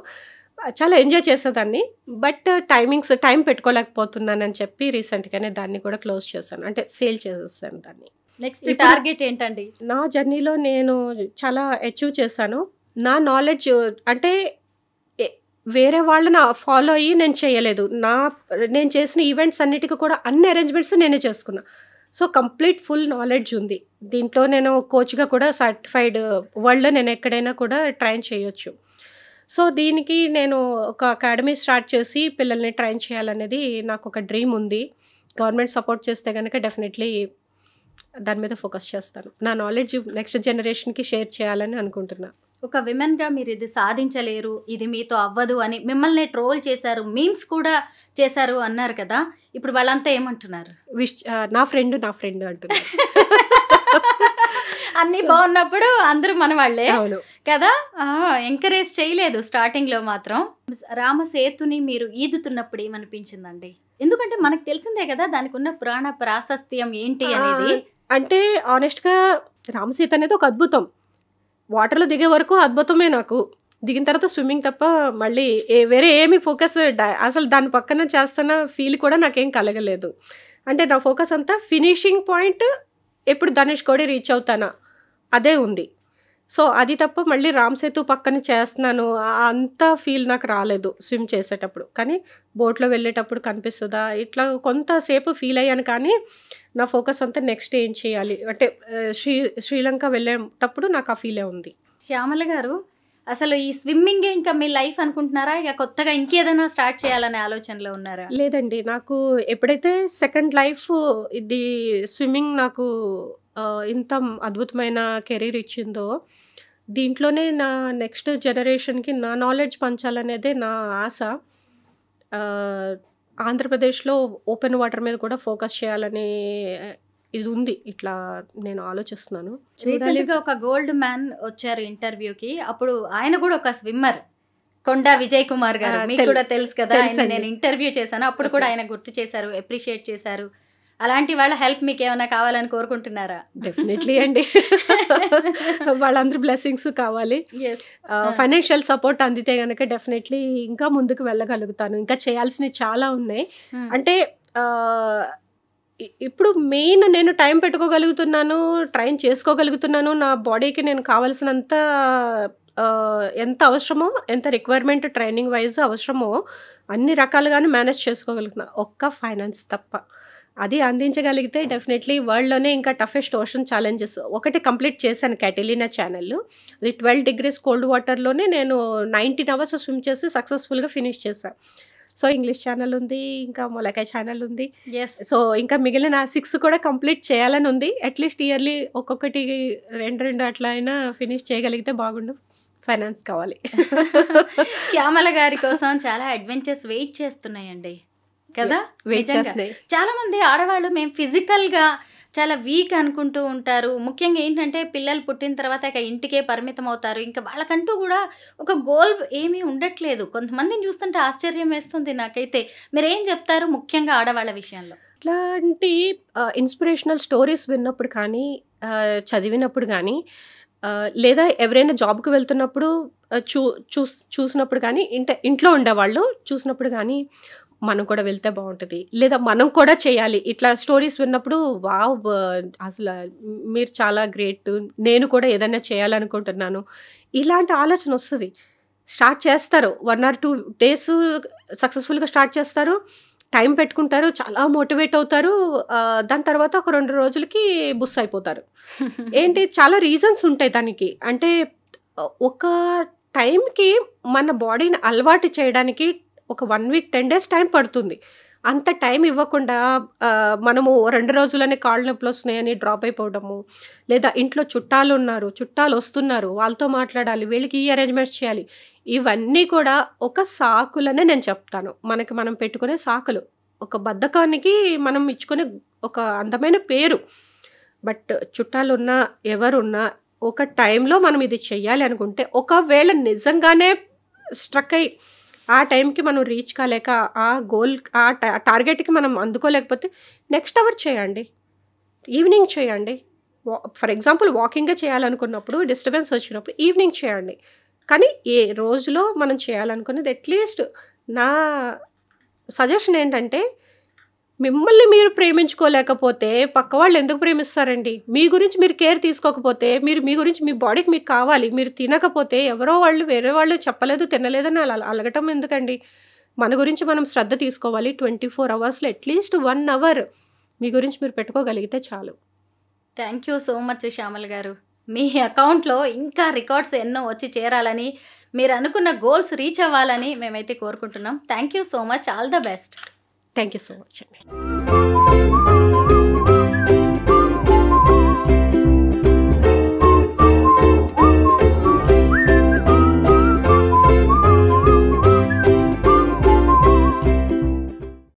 చాలా ఎంజాయ్ చేసేదాన్ని. బట్ టైం పెట్టుకోలేకపోతున్నానని చెప్పి రీసెంట్గానే దాన్ని కూడా క్లోజ్ చేశాను, అంటే సేల్ చేసేసాను దాన్ని. నెక్స్ట్ టార్గెట్ ఏంటండి? నా జర్నీలో నేను చాలా అచీవ్ చేశాను. నా నాలెడ్జ్ అంటే వేరే వాళ్ళని ఫాలో అయ్యి నేను చేయలేదు. నేను చేసిన ఈవెంట్స్ అన్నిటికీ కూడా అన్ని అరేంజ్మెంట్స్ నేనే చేసుకున్నా. సో కంప్లీట్ ఫుల్ నాలెడ్జ్ ఉంది దీంట్లో. నేను కోచ్గా కూడా సర్టిఫైడ్, వరల్డ్లో నేను ఎక్కడైనా కూడా ట్రైన్ చేయొచ్చు. సో దీనికి నేను ఒక అకాడమీ స్టార్ట్ చేసి పిల్లల్ని ట్రైన్ చేయాలనేది నాకు ఒక డ్రీమ్ ఉంది. గవర్నమెంట్ సపోర్ట్ చేస్తే కనుక డెఫినెట్లీ దాని మీద ఫోకస్ చేస్తాను. నా నాలెడ్జ్ నెక్స్ట్ జనరేషన్కి షేర్ చేయాలని అనుకుంటున్నా. ఒక విమెన్గా మీరు ఇది సాధించలేరు, ఇది మీతో అవ్వదు అని మిమ్మల్ని ట్రోల్ చేశారు, మీమ్స్ కూడా చేశారు అన్నారు కదా. ఇప్పుడు వాళ్ళంతా ఏమంటున్నారు? నా ఫ్రెండ్ అంటున్నారు. అన్నీ బాగున్నప్పుడు అందరూ మన వాళ్ళే అవును కదా. ఎంకరేజ్ చేయలేదు స్టార్టింగ్లో మాత్రం. రామసేతుని మీరు ఈదుతున్నప్పుడు ఏమనిపించిందండి? ఎందుకంటే మనకు తెలిసిందే కదా దానికి ఉన్న పురాణ ప్రాశస్త్యం ఏంటి అనేది. అంటే ఆనెస్ట్గా రామసీత అనేది ఒక అద్భుతం. వాటర్లో దిగే వరకు అద్భుతమే. నాకు దిగిన తర్వాత స్విమ్మింగ్ తప్ప మళ్ళీ వేరే ఏమి ఫోకస్ అసలు దాని పక్కన చేస్తున్న ఫీల్ కూడా నాకేం కలగలేదు. అంటే నా ఫోకస్ అంతా ఫినిషింగ్ పాయింట్ ఎప్పుడు ధనుష్ కోడి రీచ్ అవుతానా అదే ఉంది. సో అది తప్ప మళ్ళీ రామసేతు పక్కన చేస్తున్నాను అంత ఫీల్ నాకు రాలేదు స్విమ్ చేసేటప్పుడు. కానీ బోట్లో వెళ్ళేటప్పుడు కనిపిస్తుందా ఇట్లా కొంతసేపు ఫీల్ అయ్యాను. కానీ నా ఫోకస్ అంతా నెక్స్ట్ ఏం చేయాలి అంటే శ్రీలంక వెళ్ళేటప్పుడు నాకు ఆ ఫీలే ఉంది. శ్యామల గారు, అసలు ఈ స్విమ్మింగే ఇంకా మీ లైఫ్ అనుకుంటున్నారా? ఇక కొత్తగా ఇంకేదైనా స్టార్ట్ చేయాలనే ఆలోచనలో ఉన్నారా? లేదండి, నాకు ఎప్పుడైతే సెకండ్ లైఫ్ ఇది స్విమ్మింగ్ నాకు ఇంత అద్భుతమైన కెరీర్ ఇచ్చిందో దీంట్లోనే నా నెక్స్ట్ జనరేషన్కి నా నాలెడ్జ్ పంచాలనేదే నా ఆశ. ఆంధ్రప్రదేశ్లో ఓపెన్ వాటర్ మీద కూడా ఫోకస్ చేయాలని ఇది ఉంది. ఇట్లా నేను ఆలోచిస్తున్నాను. రీసెంట్గా ఒక గోల్డ్ మ్యాన్ వచ్చారు ఇంటర్వ్యూకి, అప్పుడు ఆయన కూడా ఒక స్విమ్మర్, కొండా విజయ్ కుమార్ గారు, మీకు కూడా తెలుసు కదా. ఆయన నేను ఇంటర్వ్యూ చేశాను, అప్పుడు కూడా ఆయన గుర్తు చేశారు, అప్రిషియేట్ చేశారు. అలాంటి వాళ్ళ హెల్ప్ మీకు ఏమైనా కావాలని కోరుకుంటున్నారా? డెఫినెట్లీ అండి, వాళ్ళందరూ బ్లెస్సింగ్స్ కావాలి. ఫైనాన్షియల్ సపోర్ట్ అందితే కనుక డెఫినెట్లీ ఇంకా ముందుకు వెళ్ళగలుగుతాను. ఇంకా చేయాల్సినవి చాలా ఉన్నాయి. అంటే ఇప్పుడు మెయిన్ నేను టైం పెట్టుకోగలుగుతున్నాను, ట్రైన్ చేసుకోగలుగుతున్నాను. నా బాడీకి నేను కావాల్సినంత ఎంత అవసరమో, ఎంత రిక్వైర్మెంట్ ట్రైనింగ్ వైజ్ అవసరమో అన్ని రకాలుగానే మేనేజ్ చేసుకోగలుగుతున్నాను, ఒక్క ఫైనాన్స్ తప్ప. అది అందించగలిగితే డెఫినెట్లీ వరల్డ్లోనే ఇంకా టఫెస్ట్ ఓషన్ ఛాలెంజెస్ ఒకటి కంప్లీట్ చేశాను. క్యాటిలినా ఛానల్, అది 12 degrees కోల్డ్ వాటర్లోనే నేను 19 hours స్విమ్ చేసి సక్సెస్ఫుల్గా ఫినిష్ చేశాను. సో ఇంగ్లీష్ ఛానల్ ఉంది, ఇంకా మొలకాయ ఛానల్ ఉంది. సో ఇంకా మిగిలిన 6 కూడా కంప్లీట్ చేయాలని ఉంది. అట్లీస్ట్ ఇయర్లీ ఒక్కొక్కటి 2 అట్లా అయినా ఫినిష్ చేయగలిగితే బాగుండు. ఫైనాన్స్ కావాలి. శ్యామల గారి కోసం చాలా అడ్వెంచర్స్ వెయిట్ చేస్తున్నాయండి కదా. చాలా మంది ఆడవాళ్ళు మేము ఫిజికల్గా చాలా వీక్ అనుకుంటూ ఉంటారు. ముఖ్యంగా ఏంటంటే పిల్లలు పుట్టిన తర్వాత ఇక ఇంటికే పరిమితం అవుతారు. ఇంకా వాళ్ళకంటూ కూడా ఒక గోల్ ఏమీ ఉండట్లేదు. కొంతమందిని చూస్తుంటే ఆశ్చర్యం వేస్తుంది నాకైతే. మీరేం చెప్తారు ముఖ్యంగా ఆడవాళ్ళ విషయంలో? ఇట్లాంటి ఇన్స్పిరేషనల్ స్టోరీస్ విన్నప్పుడు కానీ, చదివినప్పుడు కానీ, లేదా ఎవరైనా జాబ్కి వెళ్తున్నప్పుడు చూసినప్పుడు కానీ ఇంట్లో ఉండేవాళ్ళు చూసినప్పుడు కానీ మనం కూడా వెళ్తే బాగుంటుంది, లేదా మనం కూడా చేయాలి. ఇట్లా స్టోరీస్ విన్నప్పుడు వావ్, అసలు మీరు చాలా గ్రేట్, నేను కూడా ఏదైనా చేయాలనుకుంటున్నాను, ఇలాంటి ఆలోచన వస్తుంది. స్టార్ట్ చేస్తారు, 1 or 2 days సక్సెస్ఫుల్గా స్టార్ట్ చేస్తారు, టైం పెట్టుకుంటారు, చాలా మోటివేట్ అవుతారు. దాని తర్వాత ఒక 2 రోజులకి బుస్ అయిపోతారు. ఏంటి, చాలా రీజన్స్ ఉంటాయి దానికి. అంటే ఒక టైంకి మన బాడీని అలవాటు చేయడానికి ఒక 1 week 10 days టైం పడుతుంది. అంత టైం ఇవ్వకుండా మనము 2 రోజులనే కాళ్ళు నొప్పులు వస్తున్నాయని డ్రాప్ అయిపోవడము, లేదా ఇంట్లో చుట్టాలు వస్తున్నారు, వాళ్ళతో మాట్లాడాలి, వీళ్ళకి ఈ అరేంజ్మెంట్స్ చేయాలి, ఇవన్నీ కూడా ఒక సాకులనే నేను చెప్తాను. మనం పెట్టుకునే సాకులు, ఒక బద్ధకానికి మనం ఇచ్చుకునే ఒక అందమైన పేరు. బట్ చుట్టాలున్నా ఎవరున్నా ఒక టైంలో మనం ఇది చెయ్యాలి అనుకుంటే, ఒకవేళ నిజంగానే స్ట్రక్ అయ్యి ఆ టైంకి మనం రీచ్ కాలేక ఆ గోల్ ఆ టార్గెట్కి మనం అందుకోలేకపోతే నెక్స్ట్ అవర్ చేయండి, ఈవినింగ్ చేయండి. ఫర్ ఎగ్జాంపుల్ వాకింగ్గా చేయాలనుకున్నప్పుడు డిస్టర్బెన్స్ వచ్చినప్పుడు ఈవినింగ్ చేయండి. కానీ ఏ రోజులో మనం చేయాలనుకునేది అట్లీస్ట్ నా సజెషన్ ఏంటంటే, మిమ్మల్ని మీరు ప్రేమించుకోలేకపోతే పక్క వాళ్ళు ఎందుకు ప్రేమిస్తారండి? మీ గురించి మీరు కేర్ తీసుకోకపోతే, మీ గురించి మీ బాడీకి మీకు కావాలి, మీరు తినకపోతే ఎవరో వాళ్ళు వేరే వాళ్ళు చెప్పలేదు తినలేదని అలా అలగటం ఎందుకండి? మన గురించి మనం శ్రద్ధ తీసుకోవాలి. 24 hours అట్లీస్ట్ 1 hour మీ గురించి మీరు పెట్టుకోగలిగితే చాలు. Thank you so much Shyamala గారు. మీ అకౌంట్లో ఇంకా రికార్డ్స్ ఎన్నో వచ్చి చేరాలని, మీరు అనుకున్న గోల్స్ రీచ్ అవ్వాలని మేమైతే కోరుకుంటున్నాం. Thank you so much. All the best. Thank you so much అండి.